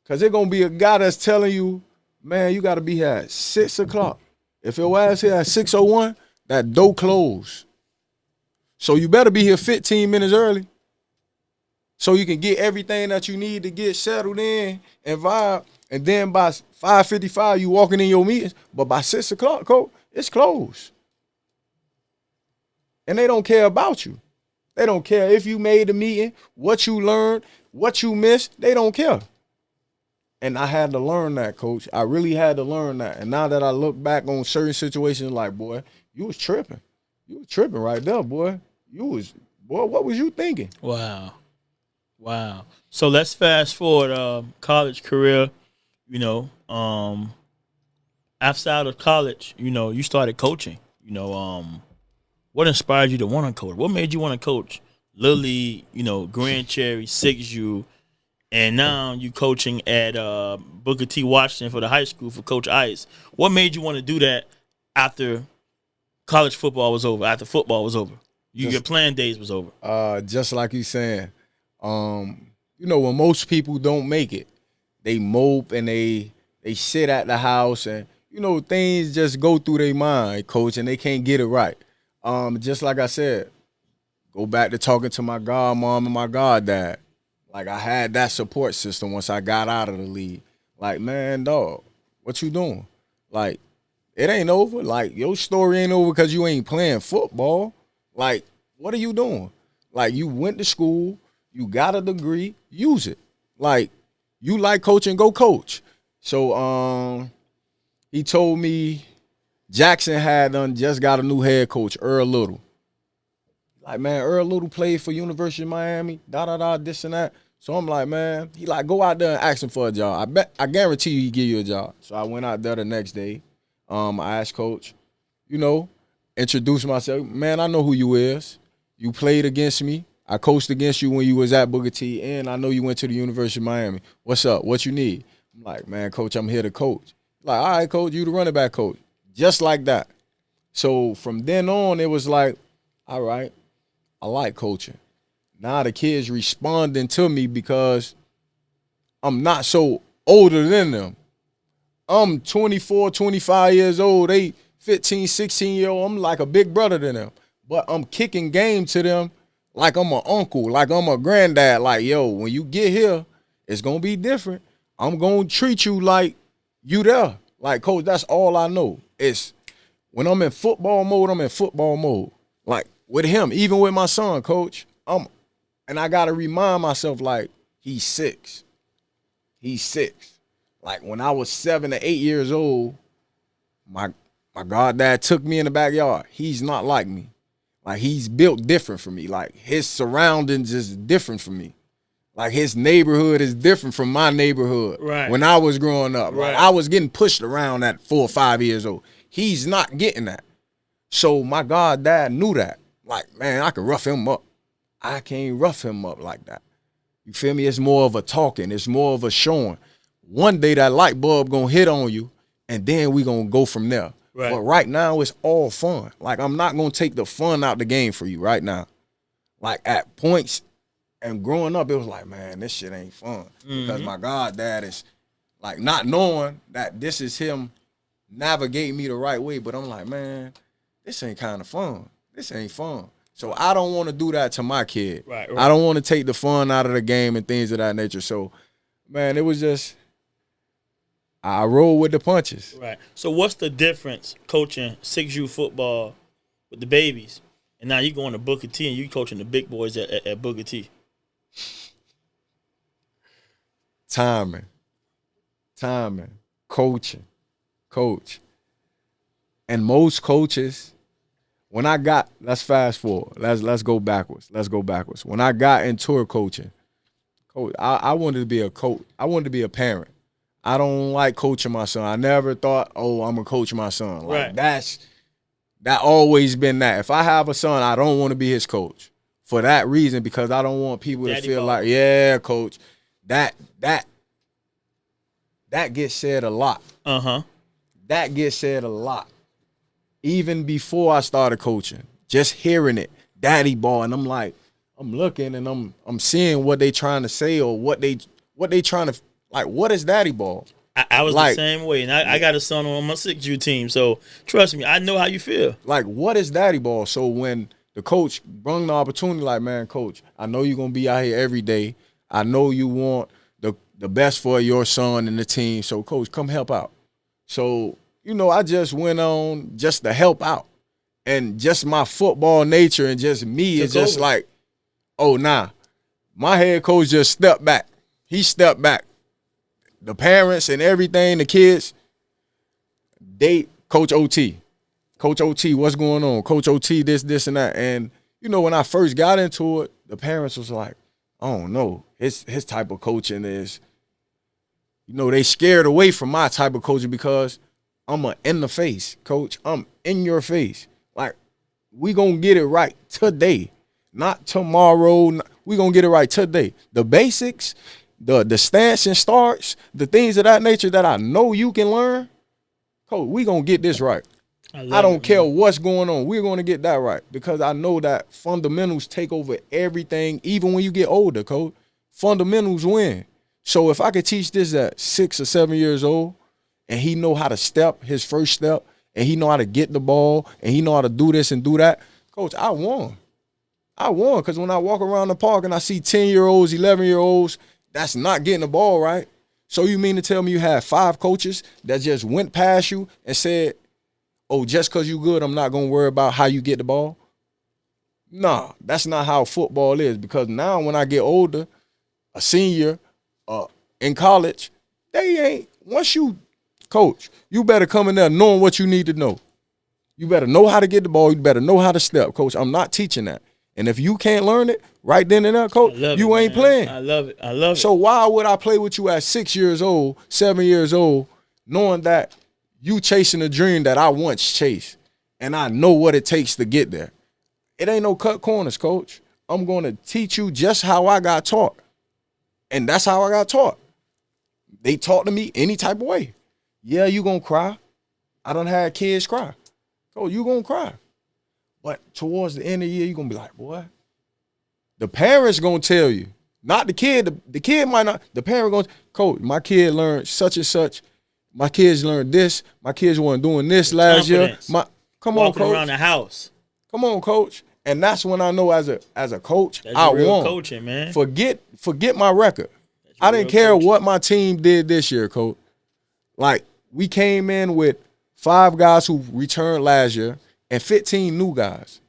Because there's going to be a guy that's telling you, man, you got to be here at 6 o'clock. If your ass here at 6:01, that door closed. So you better be here 15 minutes early so you can get everything that you need to get settled in and vibe. And then by 5:55, you walking in your meetings. But by 6 o'clock, coach, it's closed. And they don't care about you. They don't care if you made the meeting, what you learned, what you missed. They don't care. And I had to learn that, coach. I really had to learn that. And now that I look back on certain situations, like, boy, you was tripping. You was tripping right there, boy. What was you thinking?
Wow. So let's fast forward college career. You know, outside of college, you know, you started coaching. You know, what inspired you to want to coach? What made you want to coach Little League, you know, Grand Cherry, 6U, and now you coaching at Booker T. Washington for the high school for Coach Ice. What made you want to do that after college football was over, after football was over? Your playing days was over.
Just like you saying, you know, when most people don't make it, they mope and they sit at the house and, you know, things just go through their mind, coach, and they can't get it right. Just like I said, go back to talking to my godmom and my goddad. Like, I had that support system once I got out of the league. Like, man, dog, what you doing? Like, it ain't over. Like, your story ain't over because you ain't playing football. Like, what are you doing? Like, you went to school, you got a degree, use it. Like, you like coaching, go coach. So, he told me Jackson had just got a new head coach, Earl Little. Like, man, Earl Little played for University of Miami, this and that. So I'm like, man, he like, go out there and ask him for a job. I guarantee you he give you a job. So I went out there the next day. I asked coach, you know, introduced myself. Man, I know who you is. You played against me. I coached against you when you was at Booker T, and I know you went to the University of Miami. What's up? What you need? I'm like, man, coach, I'm here to coach. Like, all right, coach, you the running back coach. Just like that. So from then on, it was like, all right, I like coaching. Now the kids responding to me because I'm not so older than them. I'm 24, 25 years old. They 15, 16-year-old. I'm like a big brother to them. But I'm kicking game to them like I'm an uncle, like I'm a granddad. Like, yo, when you get here, it's going to be different. I'm going to treat you like you there. Like, coach, that's all I know. It's when I'm in football mode, I'm in football mode. Like, with him, even with my son, coach, and I got to remind myself, like, he's 6. He's 6. Like, when I was 7 to 8 years old, my goddad took me in the backyard. He's not like me. Like, he's built different from me. Like, his surroundings is different from me. Like, his neighborhood is different from my neighborhood.
Right.
When I was growing up.
Right.
Like, I was getting pushed around at 4 or 5 years old. He's not getting that. So my goddad knew that. Like, man, I can rough him up. I can't rough him up like that. You feel me? It's more of a talking. It's more of a showing. One day that light bulb gonna hit on you, and then we gonna go from there.
Right.
But right now, it's all fun. Like, I'm not gonna take the fun out the game for you right now. Like, at points and growing up, it was like, man, this shit ain't fun. Because my goddad is, like, not knowing that this is him navigating me the right way. But I'm like, man, this ain't kind of fun. This ain't fun. So I don't want to do that to my kid.
Right.
I don't want to take the fun out of the game and things of that nature. So, man, it was just, I roll with the punches.
Right. So what's the difference coaching 6U football with the babies, and now you going to Booker T and you coaching the big boys at Booker T?
Timing, coaching, coach. And most coaches, when I got, let's fast forward. Let's go backwards. When I got into coaching, coach, I wanted to be a coach. I wanted to be a parent. I don't like coaching my son. I never thought, oh, I'm gonna coach my son. Like,
right.
that always been that. If I have a son, I don't want to be his coach. For that reason, because I don't want people to feel like, yeah, coach, that gets said a lot. That gets said a lot. Even before I started coaching, just hearing it, daddy ball, and I'm like, I'm looking and I'm seeing what they trying to say or what they trying to, like, what is daddy ball?
I was like, the same way, and I got a son on my 6U team, so trust me, I know how you feel.
Like, what is daddy ball? So when the coach brought the opportunity, like, man, coach, I know you're gonna be out here every day. I know you want the best for your son and the team. So, coach, come help out. So, you know, I just went on just to help out. And just my football nature and just me is just like, oh, nah. My head coach just stepped back. He stepped back. The parents and everything, the kids, Coach OT. Coach OT, what's going on? Coach OT, this, and that. And, you know, when I first got into it, the parents was like, I don't know. His type of coaching is, you know, they scared away from my type of coaching because I'm in the face, coach. I'm in your face. Like, we gonna get it right today, not tomorrow. We gonna get it right today. The basics, the stance and starts, the things of that nature that I know you can learn, coach, we gonna get this right. I don't care what's going on. We're going to get that right because I know that fundamentals take over everything, even when you get older, coach. Fundamentals win. So if I could teach this at 6 or 7 years old and he know how to step, his first step, and he know how to get the ball, and he know how to do this and do that, coach, I won. I won because when I walk around the park and I see 10-year-olds, 11-year-olds, that's not getting the ball right. So you mean to tell me you had 5 coaches that just went past you and said, oh, just because you good, I'm not going to worry about how you get the ball? Nah, that's not how football is because now when I get older, a senior in college, they ain't, once you coach, you better come in there knowing what you need to know. You better know how to get the ball. You better know how to step, coach. I'm not teaching that. And if you can't learn it right then and there, coach, you ain't playing.
I love it.
So why would I play with you at 6 years old, 7 years old, knowing that you chasing a dream that I once chased, and I know what it takes to get there? It ain't no cut corners, coach. I'm going to teach you just how I got taught. And that's how I got taught. They taught to me any type of way. Yeah, you going to cry. I done had kids cry. Coach, you going to cry. But towards the end of the year, you're going to be like, boy, the parents going to tell you. Not the kid. The kid might not. The parent going to, coach, my kid learned such and such. My kids learned this. My kids weren't doing this last year. Come on, coach.
Walking around the house.
Come on, coach. And that's when I know as a coach,
that's
I
real
won.
Coaching, man.
Forget my record. I didn't care what my team did this year, coach. Like, we came in with 5 guys who returned last year and 15 new guys.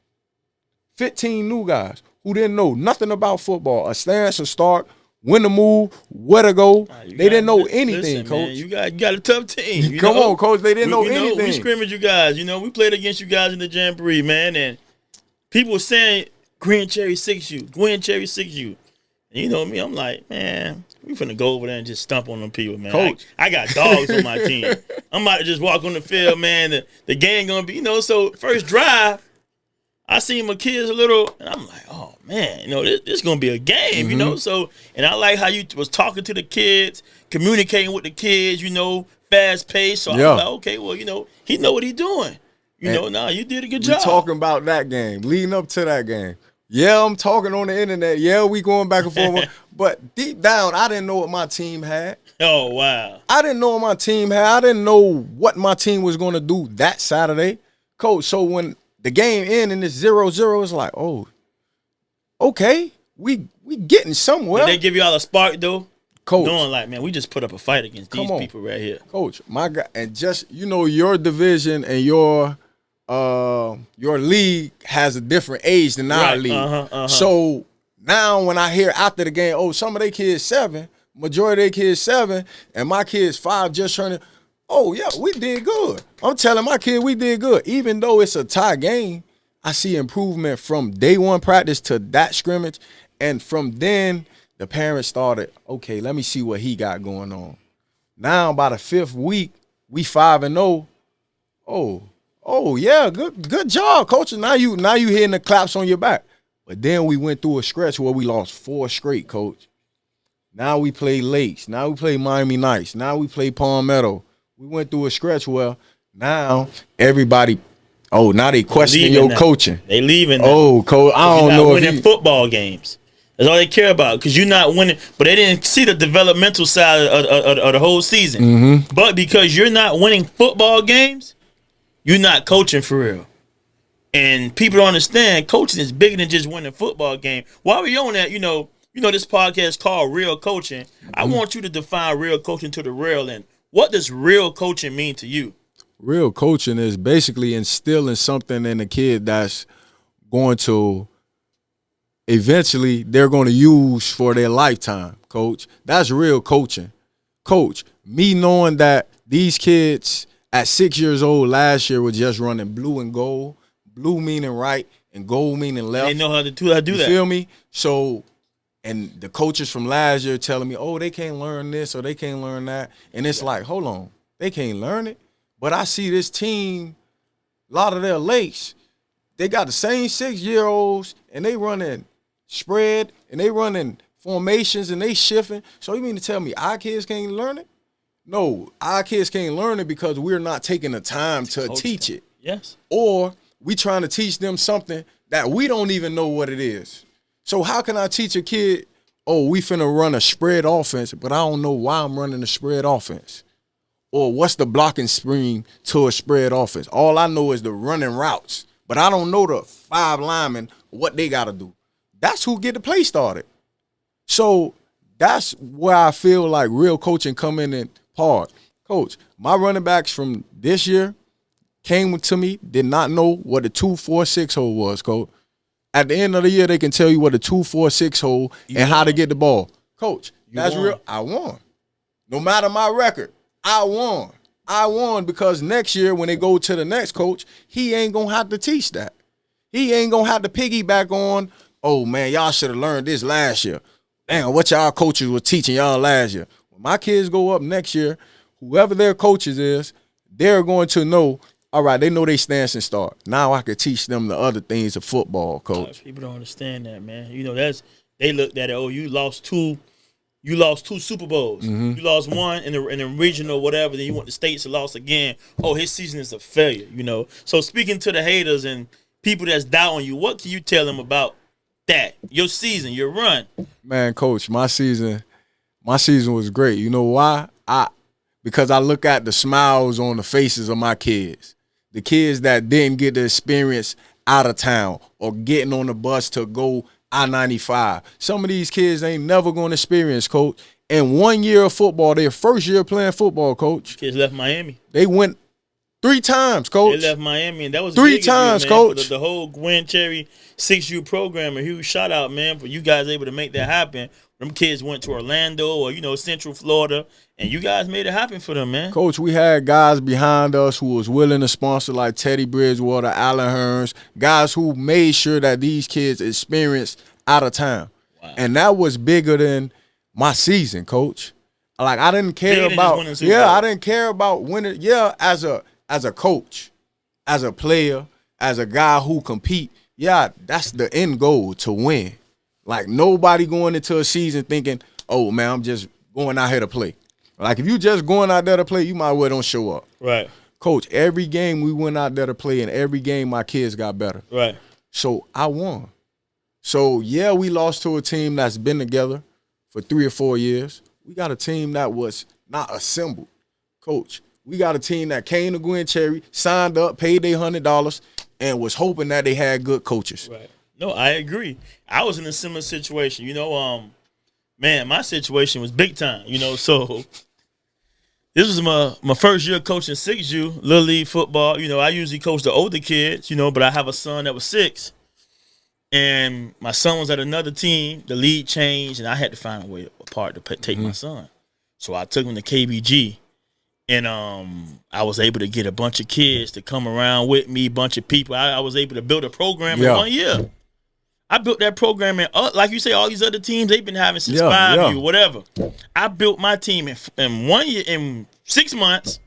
15 new guys who didn't know nothing about football, a stance, a start, when to move, where to go. They didn't know anything, coach.
Man, you got a tough team.
Come on, coach. They didn't know anything.
We scrimmaged you guys. You know, we played against you guys in the Jamboree, man. And people were saying, Grand Cherry 6U, Grand Cherry 6U. And you know me, I'm like, man, we finna go over there and just stump on them people, man.
Coach.
I got dogs on my team. I'm about to just walk on the field, man. The game gonna be, so first drive, I seen my kids a little, and I'm like, oh man, this gonna be a game, So, and I like how you was talking to the kids, communicating with the kids, fast paced. So
Yeah.
I'm like, okay, well, he know what he doing. You did a good job.
We talking about that game, leading up to that game. Yeah, I'm talking on the internet. Yeah, we going back and forth. But deep down, I didn't know what my team had.
Oh, wow.
I didn't know what my team had. I didn't know what my team was going to do that Saturday. Coach, so when the game ended and it's 0-0, it's like, oh, okay, we getting somewhere.
Did they give you all a spark, though?
Coach.
Knowing like, man, we just put up a fight against these people right here.
Coach, my God, and just, your division and your league has a different age than our league. So now when I hear after the game, oh, some of their kids 7, majority of their kids 7, and my kids 5 just turning, oh yeah, we did good. I'm telling my kid we did good. Even though it's a tie game, I see improvement from day one practice to that scrimmage. And from then, the parents started, okay, let me see what he got going on. Now by the 5th week, we 5-0. Oh yeah, good job, coach. Now you hitting the claps on your back. But then we went through a stretch where we lost 4 straight, coach. Now we play Lakes. Now we play Miami Nights. Now we play Palmetto. We went through a stretch where now everybody, now they questioning your coaching.
They leaving.
Oh, coach, I don't know if
winning football games. That's all they care about because you're not winning. But they didn't see the developmental side of the whole season.
Mm-hmm.
But because you're not winning football games, you're not coaching for real. And people don't understand coaching is bigger than just winning a football game. While we're on that, this podcast called Real Coaching. Mm-hmm. I want you to define real coaching to the real end. What does real coaching mean to you?
Real coaching is basically instilling something in a kid that's going to eventually they're going to use for their lifetime, coach. That's real coaching. Coach, me knowing that these kids at 6 years old last year were just running blue and gold, blue meaning right and gold meaning left.
They know how to do that.
You feel me? So, and the coaches from last year telling me, oh, they can't learn this or they can't learn that. And it's like, hold on, they can't learn it. But I see this team, a lot of their Lakes, they got the same 6-year-olds and they running spread and they running formations and they shifting. So you mean to tell me our kids can't learn it? No, our kids can't learn it because we're not taking the time to teach it.
Yes.
Or we trying to teach them something that we don't even know what it is. So how can I teach a kid, we finna run a spread offense, but I don't know why I'm running a spread offense? Or what's the blocking scheme to a spread offense? All I know is the running routes, but I don't know the 5 linemen, what they got to do. That's who get the play started. So that's where I feel like real coaching come in and hard. Coach, my running backs from this year came to me, did not know what a 2-4-6 hole was, coach. At the end of the year, they can tell you what a 2-4-6 hole and how to get the ball. Coach, that's real. I won. No matter my record, I won. I won because next year when they go to the next coach, he ain't going to have to teach that. He ain't going to have to piggyback on, oh, man, y'all should have learned this last year. Damn, what y'all coaches were teaching y'all last year. When my kids go up next year, whoever their coaches is, they're going to know, all right, they know they stance and start. Now I can teach them the other things of football, coach.
People don't understand that, man. They looked at it, you lost two Super Bowls. Mm-hmm. You lost one in the regional whatever, then you went to states and lost again. Oh, his season is a failure, So speaking to the haters and people that's doubting you, what can you tell them about that? Your season, your run.
Man, coach, my season was great. You know why? Because I look at the smiles on the faces of my kids. The kids that didn't get the experience out of town or getting on the bus to go I-95. Some of these kids ain't never going to experience, coach. In 1 year of football, their first year playing football, coach.
Kids left Miami.
They went 3 times, coach.
They left Miami, and that was
3 times,
deal, man,
coach.
For the whole Gwen Cherry 6U program. A huge shout out, man, for you guys able to make that happen. Them kids went to Orlando or, Central Florida, and you guys made it happen for them, man.
Coach, we had guys behind us who was willing to sponsor like Teddy Bridgewater, Allen Hearns, guys who made sure that these kids experienced out of town.
Wow.
And that was bigger than my season, coach. Like I didn't care about I didn't care about winning. Yeah, as a coach, as a player, as a guy who compete, yeah, that's the end goal, to win. Like nobody going into a season thinking, oh man, I'm just going out here to play. Like if you just going out there to play, you might as well don't show up.
Right.
Coach, every game we went out there to play, and every game my kids got better.
Right.
So I won. So yeah, we lost to a team that's been together for 3 or 4 years. We got a team that was not assembled. Coach, we got a team that came to Gwen Cherry, signed up, paid their $100, and was hoping that they had good coaches.
Right. No, I agree. I was in a similar situation. Man, my situation was big time, so this was my first year coaching 6U, Little League football. I usually coach the older kids, but I have a son that was 6. And my son was at another team. The league changed, and I had to find a part to take my son. So I took him to KBG, and I was able to get a bunch of kids to come around with me, a bunch of people. I was able to build a program in 1 year. I built that program, and like you say, all these other teams, they've been having since 5U, whatever. I built my team in 1 year, in 6 months,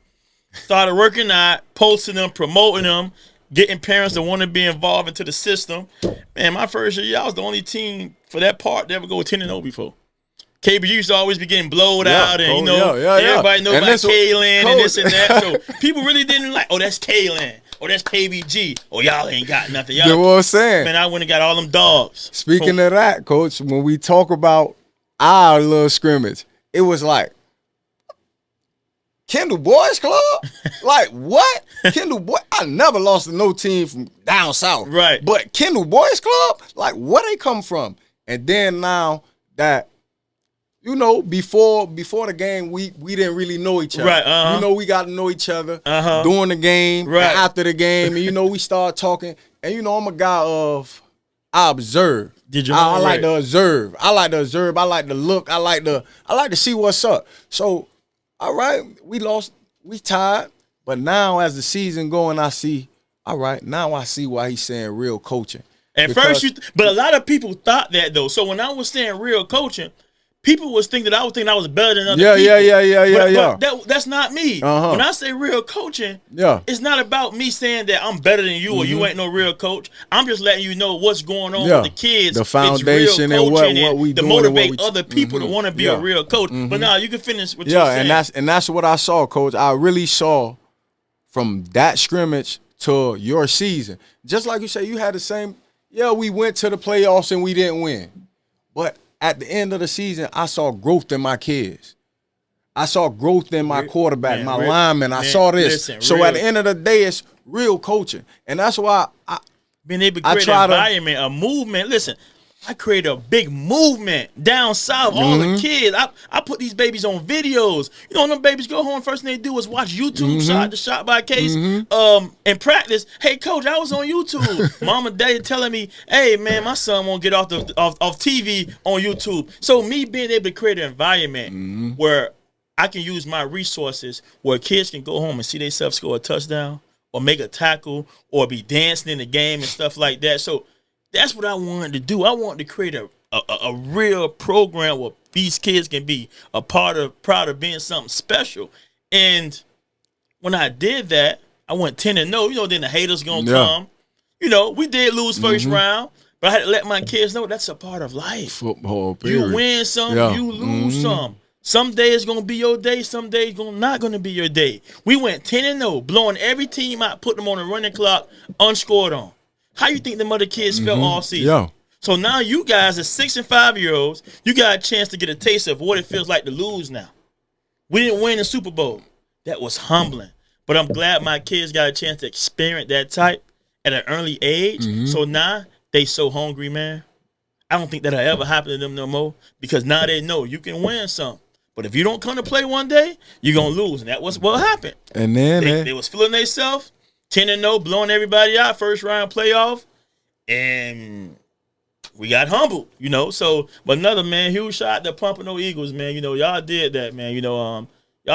started working out, posting them, promoting them, getting parents that want to be involved into the system. Man, my first year, I was the only team for that part to ever go 10-0 before. KBG used to always be getting blowed out, and everybody knows about K-Land and this and that. So people really didn't like, oh, that's K-Land. Oh, that's KBG. Oh, y'all ain't got nothing. Y'all,
you know what I'm saying?
Man, I went and got all them dogs.
Speaking of that, Coach, when we talk about our little scrimmage, it was like, Kendall Boys Club? Like, what? Kendall Boy? I never lost to no team from down south.
Right.
But Kendall Boys Club? Like, where they come from? And then now that, before the game, we didn't really know each other.
Right,
we got to know each other during the game, and after the game, and, we start talking. And, I'm a guy I observe. I like to observe. I like to look. I like to see what's up. So, all right, we lost, we tied, but now as the season going, I see, all right, now I see why he's saying real coaching.
At first, but a lot of people thought that though. So when I was saying real coaching, people was thinking that I was better than other people. But that's not me. When I say real coaching, it's not about me saying that I'm better than you or you ain't no real coach. I'm just letting you know what's going on with the kids.
The foundation
and
what we
do to motivate other people to want to be a real coach. But now you can finish what you're saying.
And that's what I saw, Coach. I really saw from that scrimmage to your season. Just like you say, you had the same. Yeah, we went to the playoffs and we didn't win, but at the end of the season, I saw growth in my kids. I saw growth in my quarterback, my lineman. I saw this. So at the end of the day, it's real coaching. And that's why
being able to create an environment, a movement. Listen, I created a big movement down south. All the kids. I put these babies on videos. When them babies go home, first thing they do is watch YouTube shot by case and practice. Hey, coach, I was on YouTube. Mom and daddy telling me, hey, man, my son won't get off TV on YouTube. So me being able to create an environment where I can use my resources where kids can go home and see themselves score a touchdown or make a tackle or be dancing in the game and stuff like that. So that's what I wanted to do. I wanted to create a real program where these kids can be proud of being something special. And when I did that, I went 10-0. Then the haters gonna come. We did lose first round, but I had to let my kids know that's a part of life.
Football, period.
You win some, you lose some. Some days gonna be your day, some days not gonna be your day. We went 10-0, blowing every team out, put them on a running clock, unscored on. How you think the other kids felt all season?
Yeah.
So now you guys are 6 and 5-year-olds. You got a chance to get a taste of what it feels like to lose now. We didn't win the Super Bowl. That was humbling. But I'm glad my kids got a chance to experience that type at an early age. So now they so hungry, man. I don't think that'll ever happen to them no more because now they know you can win some. But if you don't come to play one day, you're going to lose. And that was what happened.
And then
they was feeling themselves. 10-0, blowing everybody out, first round playoff, and we got humbled, So, but another huge shout out to Pompano Eagles, man. Y'all did that, man. Y'all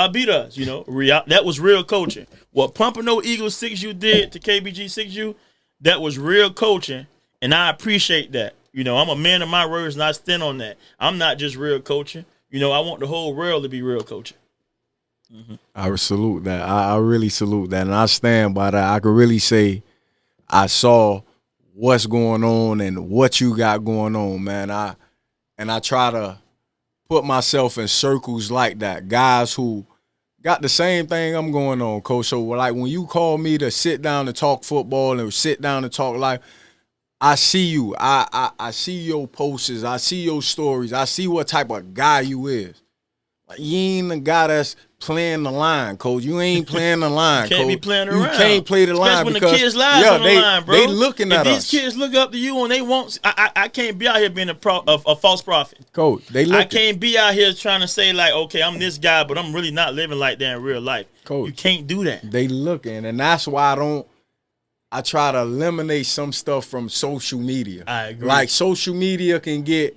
beat us. That was real coaching. What Pompano Eagles 6U did to KBG 6U, that was real coaching, and I appreciate that. You know, I'm a man of my words, and I stand on that. I'm not just real coaching. You know, I want the whole world to be real coaching. Mm-hmm.
I salute that. I really salute that, and I stand by that. I could really say I saw what's going on and what you got going on, man. I try to put myself in circles like that, guys who got the same thing I'm going on, Coach. So, like, when you call me to sit down and talk football and sit down and talk life, I see you. I see your posts. I see your stories. I see what type of guy you is. Like, you ain't the guy that's playing the line, Coach. You ain't playing the line,
Can't
Coach.
be playing
You
around.
can't play the line
when
because
the kids' lives on the line, bro.
They looking at
if
us.
these kids look up to you and they won't, I can't be out here being a false prophet.
Coach, they looking.
I can't be out here trying to say like, okay, I'm this guy, but I'm really not living like that in real life.
Coach,
you can't do that.
They looking, and that's why I try to eliminate some stuff from social media.
I agree.
Like, social media can get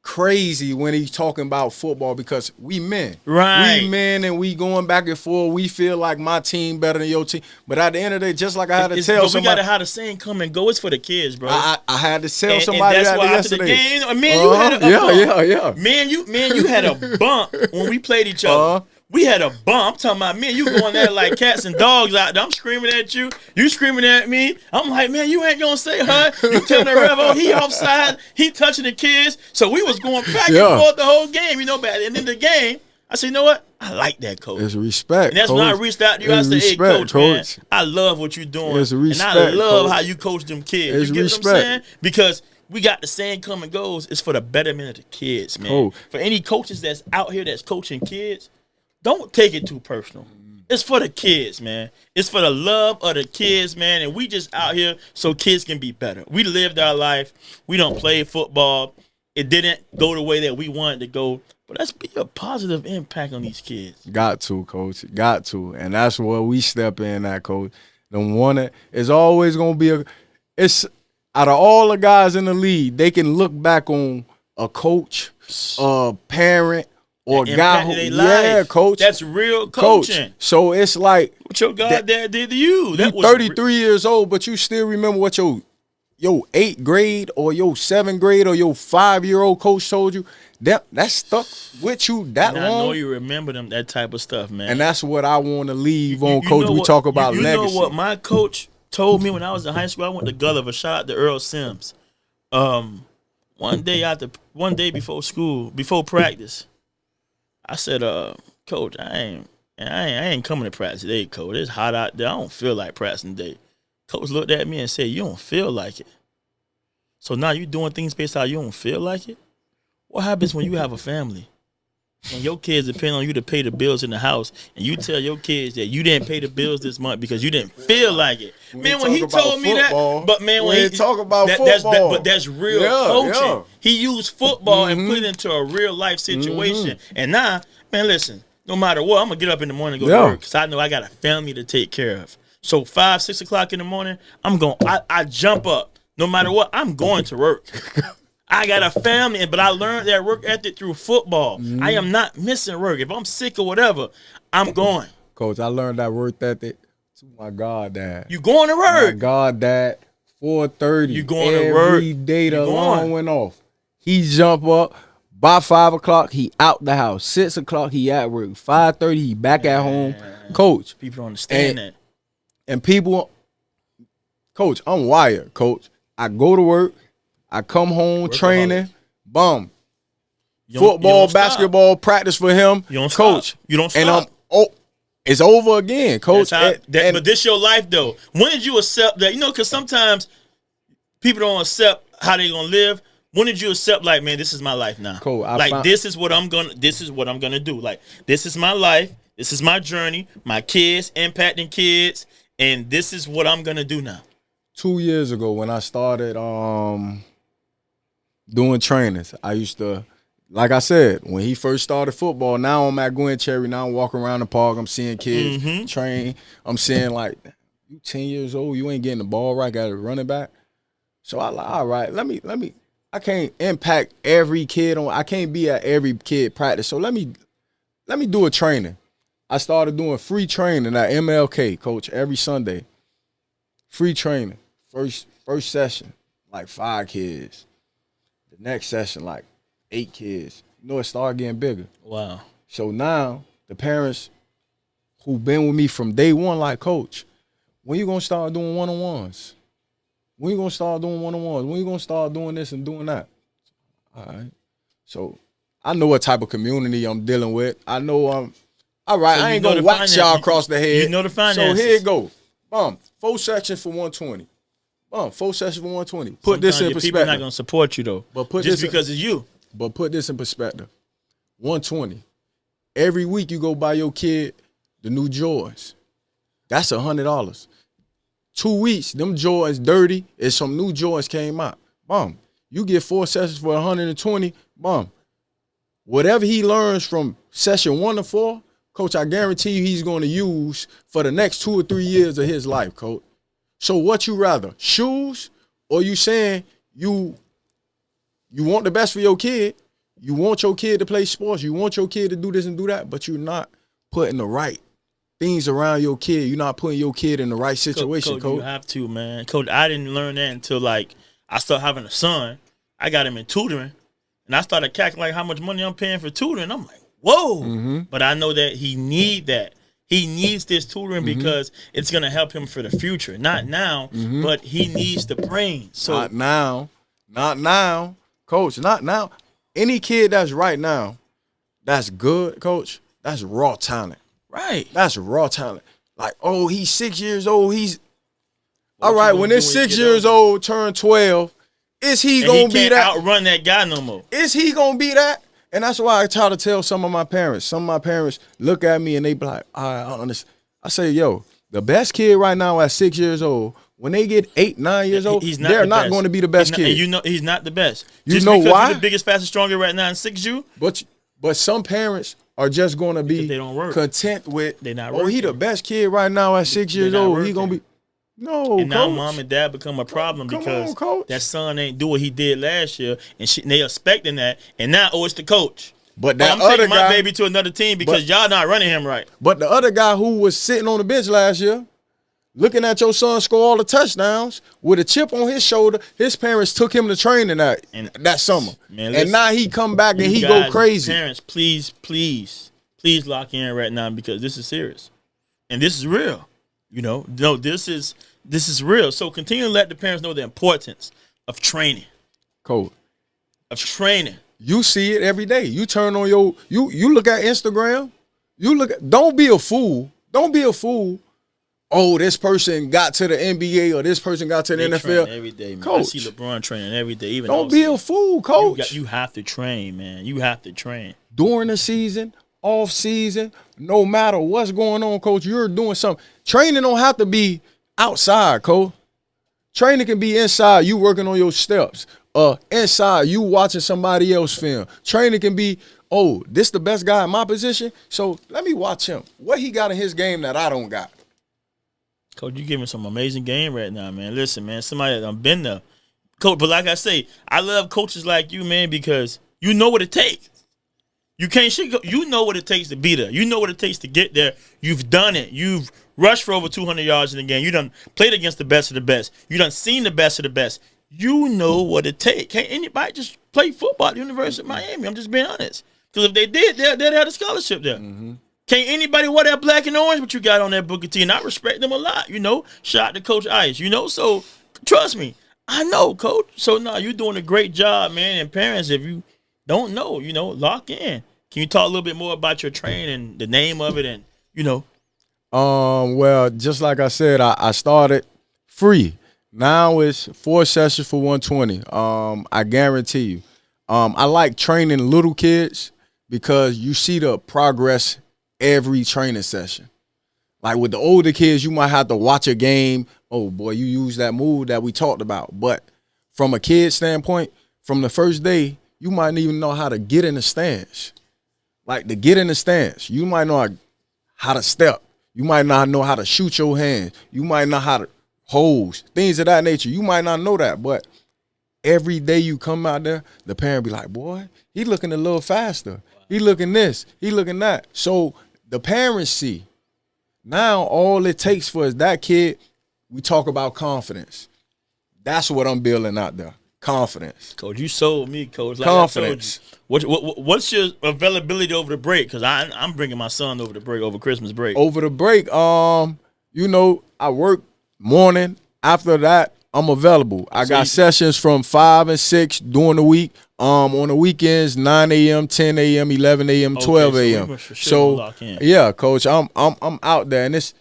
crazy when he's talking about football because we men.
Right.
We men and we going back and forth. We feel like my team better than your team. But at the end of the day, just like I had to tell
but
somebody.
We got to have the saying come and go. It's for the kids, bro.
I had to tell somebody
and that's
that
why
yesterday.
After the game, man, you had a bump.
Yeah.
Man, you had a bump when we played each other. We had a bump. I'm talking about, man, you going there like cats and dogs out there. I'm screaming at you. You screaming at me. I'm like, man, you ain't going to say her. You telling the ref, oh, he offside. He touching the kids. So we was going back and forth the whole game, you know, but at the end of the game, I said, you know what? I like that, Coach.
It's respect,
and that's
Coach.
when I reached out to you. I said, hey, Coach, man, I love what you're doing.
It's respect,
and I love
Coach.
how you coach them kids.
It's
you get
respect.
what I'm saying? Because we got the same come and goes. It's for the betterment of the kids, man.
Coach.
For any coaches that's out here that's coaching kids, don't take it too personal. It's for the kids, man. It's for the love of the kids, man. And we just out here so kids can be better. We lived our life. We don't play football. It didn't go the way that we wanted to go. But let's be a positive impact on these kids.
Got to, Coach. Got to. And that's where we step in at, Coach. The one that is always going to be it's out of all the guys in the league, they can look back on a coach, a parent, or a guy who, Coach.
That's real coaching.
Coach. So it's like
what your goddad did to you.
That was 33 years old, but you still remember what your 8th grade or your 7th grade or your 5-year-old coach told you. That stuck with you that long. I
know you remember that type of stuff, man.
And that's what I want to leave on, Coach. We talk about legacy.
You know what my coach told me when I was in high school? I went to Gulliver. Shout out to Earl Sims. One day before school, before practice, I said, Coach, I ain't coming to practice today, Coach. It's hot out there. I don't feel like practicing today. Coach looked at me and said, you don't feel like it. So now you doing things based on how you don't feel like it? What happens when you have a family and your kids depend on you to pay the bills in the house and you tell your kids that you didn't pay the bills this month because you didn't feel like it? Man, when he told me that, but man, when he talk about football, but that's real coaching. Yeah. He used football and put it into a real life situation. And now, man, listen, no matter what, I'm going to get up in the morning and go to work because I know I got a family to take care of. So 5, 6 o'clock in the morning, I jump up. No matter what, I'm going to work. I got a family, but I learned that work ethic through football. I am not missing work. If I'm sick or whatever, I'm going.
Coach, I learned that work ethic to my goddad.
You going to work?
My goddad, 4:30.
You going to work?
Every day the alarm went off. He jump up. By 5 o'clock, he out the house. 6 o'clock, he at work. 5:30, he back at home. Coach.
People don't understand that.
And people, Coach, I'm wired, Coach. I go to work. I come home, training, boom. Football, basketball, practice for him, Coach.
You don't stop.
And it's over again, Coach.
But this your life, though. When did you accept that? You know, because sometimes people don't accept how they gonna live. When did you accept, like, man, this is my life now?
Cool.
This is what I'm gonna do. Like, this is my life. This is my journey. My kids, impacting kids, and this is what I'm gonna do now.
2 years ago, when I started doing trainings, I used to, like I said, when he first started football, now I'm at Gwen Cherry, now I'm walking around the park, I'm seeing kids train. I'm seeing, like, you 10 years old, you ain't getting the ball right, got a running back. So I like, all right, let me, I can't impact every kid I can't be at every kid practice. So let me do a training. I started doing free training at MLK, Coach, every Sunday. Free training. First session, like 5 kids. The next session, like 8 kids. You know, it started getting bigger.
Wow.
So now the parents who been with me from day one, like, Coach, when you gonna start doing one-on-ones? When you gonna start doing one-on-ones? When you gonna start doing this and doing that? All right. So I know what type of community I'm dealing with. I know all right,
So
I ain't gonna whack y'all across the head.
You know the finances.
So here it go. 4 sections for 120. 4 sections for 120. Put this in perspective.
People not gonna support you though.
But put
just
this
because it's you.
But put this in perspective. 120. Every week you go buy your kid the new Jordans. That's $100. 2 weeks, them Jordans dirty, and some new Jordans came out. Boom. You get 4 sessions for 120. Boom. Whatever he learns from session 1 to 4, Coach, I guarantee you he's going to use for the next 2 or 3 years of his life, Coach. So what you rather, shoes, or you saying you want the best for your kid, you want your kid to play sports, you want your kid to do this and do that, but you're not putting the right things around your kid. You're not putting your kid in the right situation, Coach.
You have to, man. Coach, I didn't learn that until, like, I started having a son. I got him in tutoring, and I started calculating how much money I'm paying for tutoring. I'm like, whoa. Mm-hmm. But I know that he need that. He needs this tutoring because it's going to help him for the future. Not now, but he needs the brain. So
Not now. Coach, not now. Any kid that's right now, that's good, Coach, that's raw talent.
Right.
That's raw talent. Like, oh, he's 6 years old. All right, when this 6 years old turn 12, is he going to be that?
Outrun that guy no more.
Is he going to be that? And that's why I try to tell some of my parents. Some of my parents look at me and they be like, I don't understand. I say, yo, the best kid right now at 6 years old, when they get 8, 9 years old, they're not going to be the best kid.
And you know he's not the best.
You know why?
He's the biggest, fastest, stronger right now in 6U.
But some parents are just going to be content with,
they not working.
Oh, he the best kid right now at 6 years old. He going to be. No, and
now mom and dad become a problem because that son ain't do what he did last year, and they expecting that, and now it's the coach.
But that
I'm
other
taking
guy,
my baby to another team because y'all not running him right.
But the other guy who was sitting on the bench last year, looking at your son score all the touchdowns with a chip on his shoulder, his parents took him to training that summer, man, and now he come back and he go crazy.
Parents, please lock in right now because this is serious, and this is real. You know, no, this is real. So continue to let the parents know the importance of training.
Cool.
Of training.
You see it every day. You turn on you look at Instagram. Don't be a fool. Don't be a fool. Oh, this person got to the NBA or this person got to the NFL.
Every day, man.
Coach.
I see LeBron training every day. Even
don't be a fool, Coach.
You have to train, man. You have to train.
During the season, off season, no matter what's going on, Coach, you're doing something. Training don't have to be outside, Coach. Training can be inside, you working on your steps. Inside, you watching somebody else film. Training can be, oh, this the best guy in my position, so let me watch him. What he got in his game that I don't got?
Coach, you giving some amazing game right now, man. Listen, man, somebody that been there. Coach, but like I say, I love coaches like you, man, because you know what it takes. You know what it takes to be there. You know what it takes to get there. You've done it. You've rushed for over 200 yards in the game. You done played against the best of the best. You done seen the best of the best. You know what it takes. Can't anybody just play football at the University of Miami? I'm just being honest. Because if they did, they'd have a scholarship there. Mm-hmm. Can't anybody wear that black and orange, but you got on that Booker T, and I respect them a lot, you know. Shout out to Coach Ice, you know. So, trust me, I know, Coach. So, no, you're doing a great job, man. And parents, if you don't know, you know, lock in. Can you talk a little bit more about your training, the name of it, and, you know?
Well, just like I said, I started free. Now it's 4 sessions for 120. I guarantee you. I like training little kids because you see the progress every training session. Like with the older kids, you might have to watch a game. Oh, boy, you use that move that we talked about. But from a kid standpoint, from the first day, you might even know how to get in the stance. Like to get in the stance. You might know how to step. You might not know how to shoot your hands. You might know how to hose, things of that nature. You might not know that, but every day you come out there, the parent be like, boy, he looking a little faster. He looking this. He looking that. So the parents see. Now all it takes for is that kid, we talk about confidence. That's what I'm building out there. Confidence.
Coach, you sold me, Coach. Like
Confidence.
I told you. What's your availability over the break? Because I'm bringing my son over the break, over Christmas break.
Over the break, I work morning. After that, I'm available. I got sessions from 5 and 6 during the week. On the weekends, 9 a.m., 10 a.m., 11 a.m., 12 a.m. So yeah, Coach, I'm out there, and it's.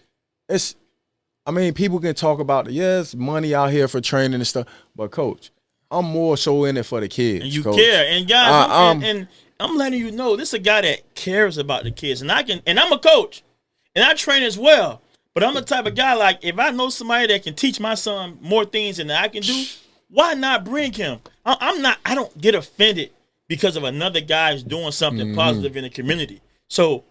I mean, people can talk about it's money out here for training and stuff, but Coach, I'm more so in it for the kids.
And you
Coach.
care, and guys, and I'm letting you know this is a guy that cares about the kids, and I'm a coach, and I train as well. But I'm the type of guy, like, if I know somebody that can teach my son more things than I can do, why not bring him? I don't get offended because of another guy's doing something positive in the community. So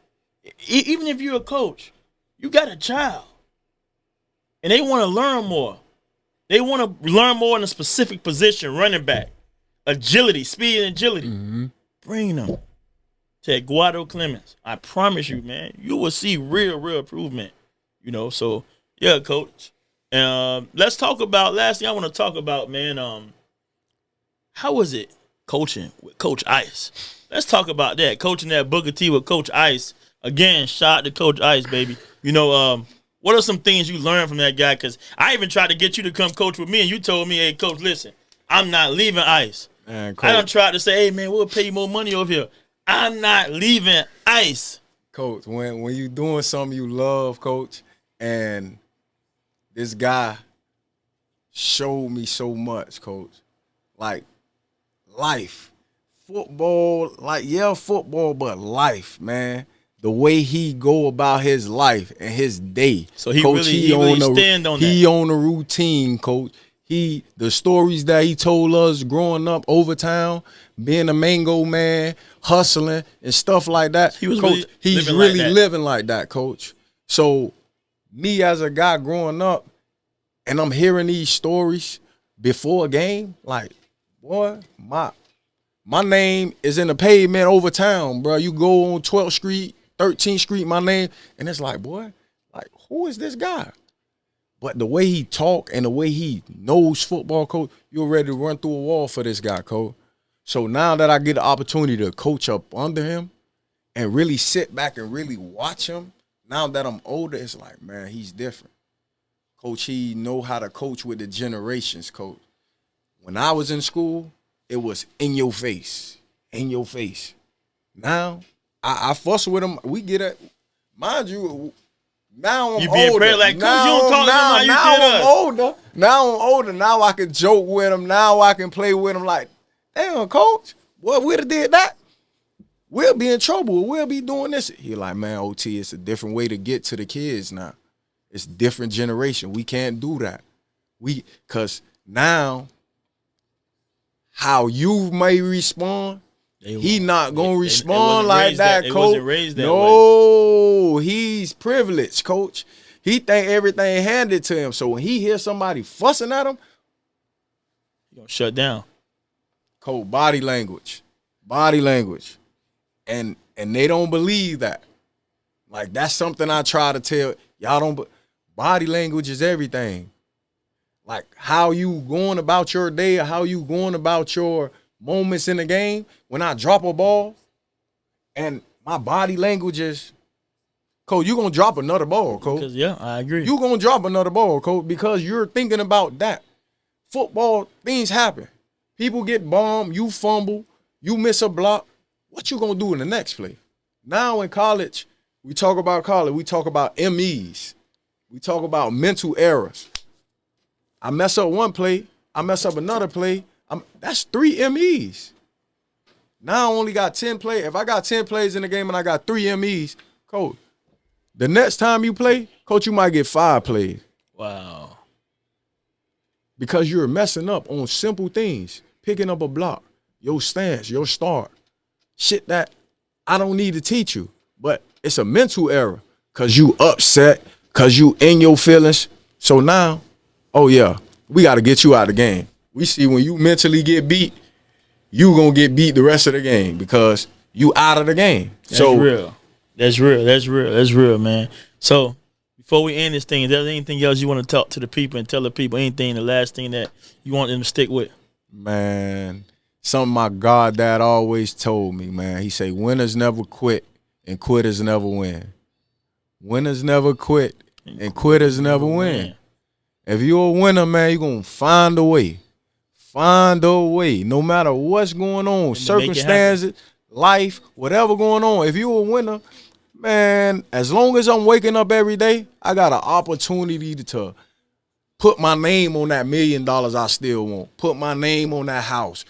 even if you're a coach, you got a child, and they want to learn more. They want to learn more in a specific position, running back, agility, speed and agility. Bring them to Eduardo Clements. I promise you, man, you will see real improvement. So yeah, Coach. Let's talk about last thing I want to talk about, man. How was it coaching with Coach Ice? Let's talk about that. Coaching that Booker T with Coach Ice. Again, shout out to Coach Ice, baby. What are some things you learned from that guy? Because I even tried to get you to come coach with me, and you told me, hey, Coach, listen, I'm not leaving Ice. Man, I done tried to say, hey, man, we'll pay you more money over here. I'm not leaving Ice.
Coach, when you doing something you love, Coach, and this guy showed me so much, Coach. Like, life. Football, football, but life, man. The way he go about his life and his day.
So he Coach, really stand on that.
He on a routine, Coach. The stories that he told us growing up over town, being a mango man, hustling and stuff like that.
Coach,
he's really living like that, Coach. So me as a guy growing up, and I'm hearing these stories before a game, like, boy, my name is in the pavement over town, bro. You go on 12th Street, 13th Street, my name, and it's like, boy, like, who is this guy? But the way he talk and the way he knows football, Coach, you're ready to run through a wall for this guy, Coach. So now that I get the opportunity to coach up under him and really sit back and really watch him, now that I'm older, it's like, man, he's different. Coach, he know how to coach with the generations, Coach. When I was in school, it was in your face. Now, I fuss with him. We get it. Mind you, now I'm
you being
older.
Like, Coach, you don't talk to him how you did us.
Now I'm older. Now I can joke with him. Now I can play with him like, damn, Coach, well, we'd have did that. We'll be in trouble. We'll be doing this. He like, man, OT, it's a different way to get to the kids now. It's different generation. We can't do that. Because now, how you may respond, he not going to respond like that, Coach. No, he's privileged, Coach. He think everything handed to him. So when he hears somebody fussing at him,
he going to shut down.
Coach, body language. And they don't believe that. Like, that's something I try to tell. Y'all don't. Body language is everything. Like, how you going about your day or how you going about your moments in the game. When I drop a ball and my body language is, Coach, you're going to drop another ball, Coach.
Because, yeah, I agree.
You're going to drop another ball, Coach, because you're thinking about that. Football, things happen. People get bombed, you fumble, you miss a block. What you going to do in the next play? Now in college, we talk about MEs. We talk about mental errors. I mess up one play, I mess up another play. That's 3 MEs. Now I only got 10 plays. If I got 10 plays in the game and I got 3 MEs, Coach, the next time you play, Coach, you might get 5 plays.
Wow.
Because you're messing up on simple things. Picking up a block, your stance, your start. Shit that I don't need to teach you. But it's a mental error because you upset, because you in your feelings. So now, oh yeah, we got to get you out of the game. We see when you mentally get beat, you going to get beat the rest of the game because you out of the game.
That's real. That's real, man. So before we end this thing, is there anything else you want to talk to the people and tell the people anything, the last thing that you want them to stick with?
Man, something my goddad always told me, man. He say, winners never quit and quitters never win. Winners never quit and quitters never win. If you're a winner, man, you're going to find a way. Find a way. No matter what's going on, circumstances, life, whatever going on. If you're a winner, man, as long as I'm waking up every day, I got an opportunity to put my name on that $1 million I still want. Put my name on that house.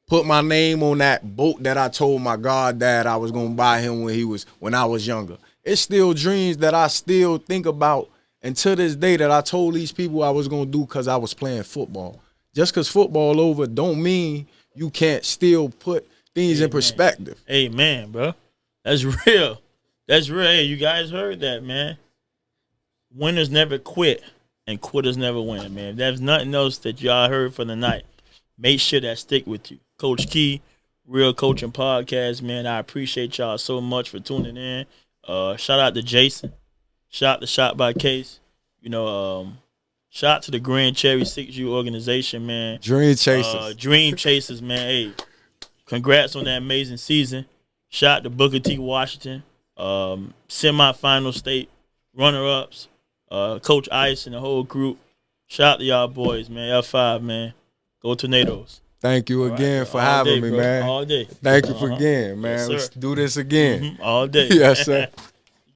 Put my name on that boat that I told my goddad I was gonna buy him when I was younger. It's still dreams that I still think about, and to this day that I told these people I was gonna do because I was playing football. Just because football over don't mean you can't still put things in perspective.
Amen, bro. That's real. That's real. Hey, you guys heard that, man. Winners never quit and quitters never win, man. If there's nothing else that y'all heard for the night, make sure that stick with you. Coach Key, Real Coaching Podcast, man. I appreciate y'all so much for tuning in. Shout out to Jason. Shout out to Shot by Case. Shout out to the Grand Cherry 6U organization, man.
Dream Chasers.
Dream Chasers, man. Hey, congrats on that amazing season. Shout out to Booker T. Washington. Semi-final state runner-ups. Coach Ice and the whole group. Shout out to y'all boys, man. F5, man. Go Tornadoes.
Thank you again for having me, man.
All day.
Thank you for again, man.
Yes,
let's do this again.
All day.
Yes, sir.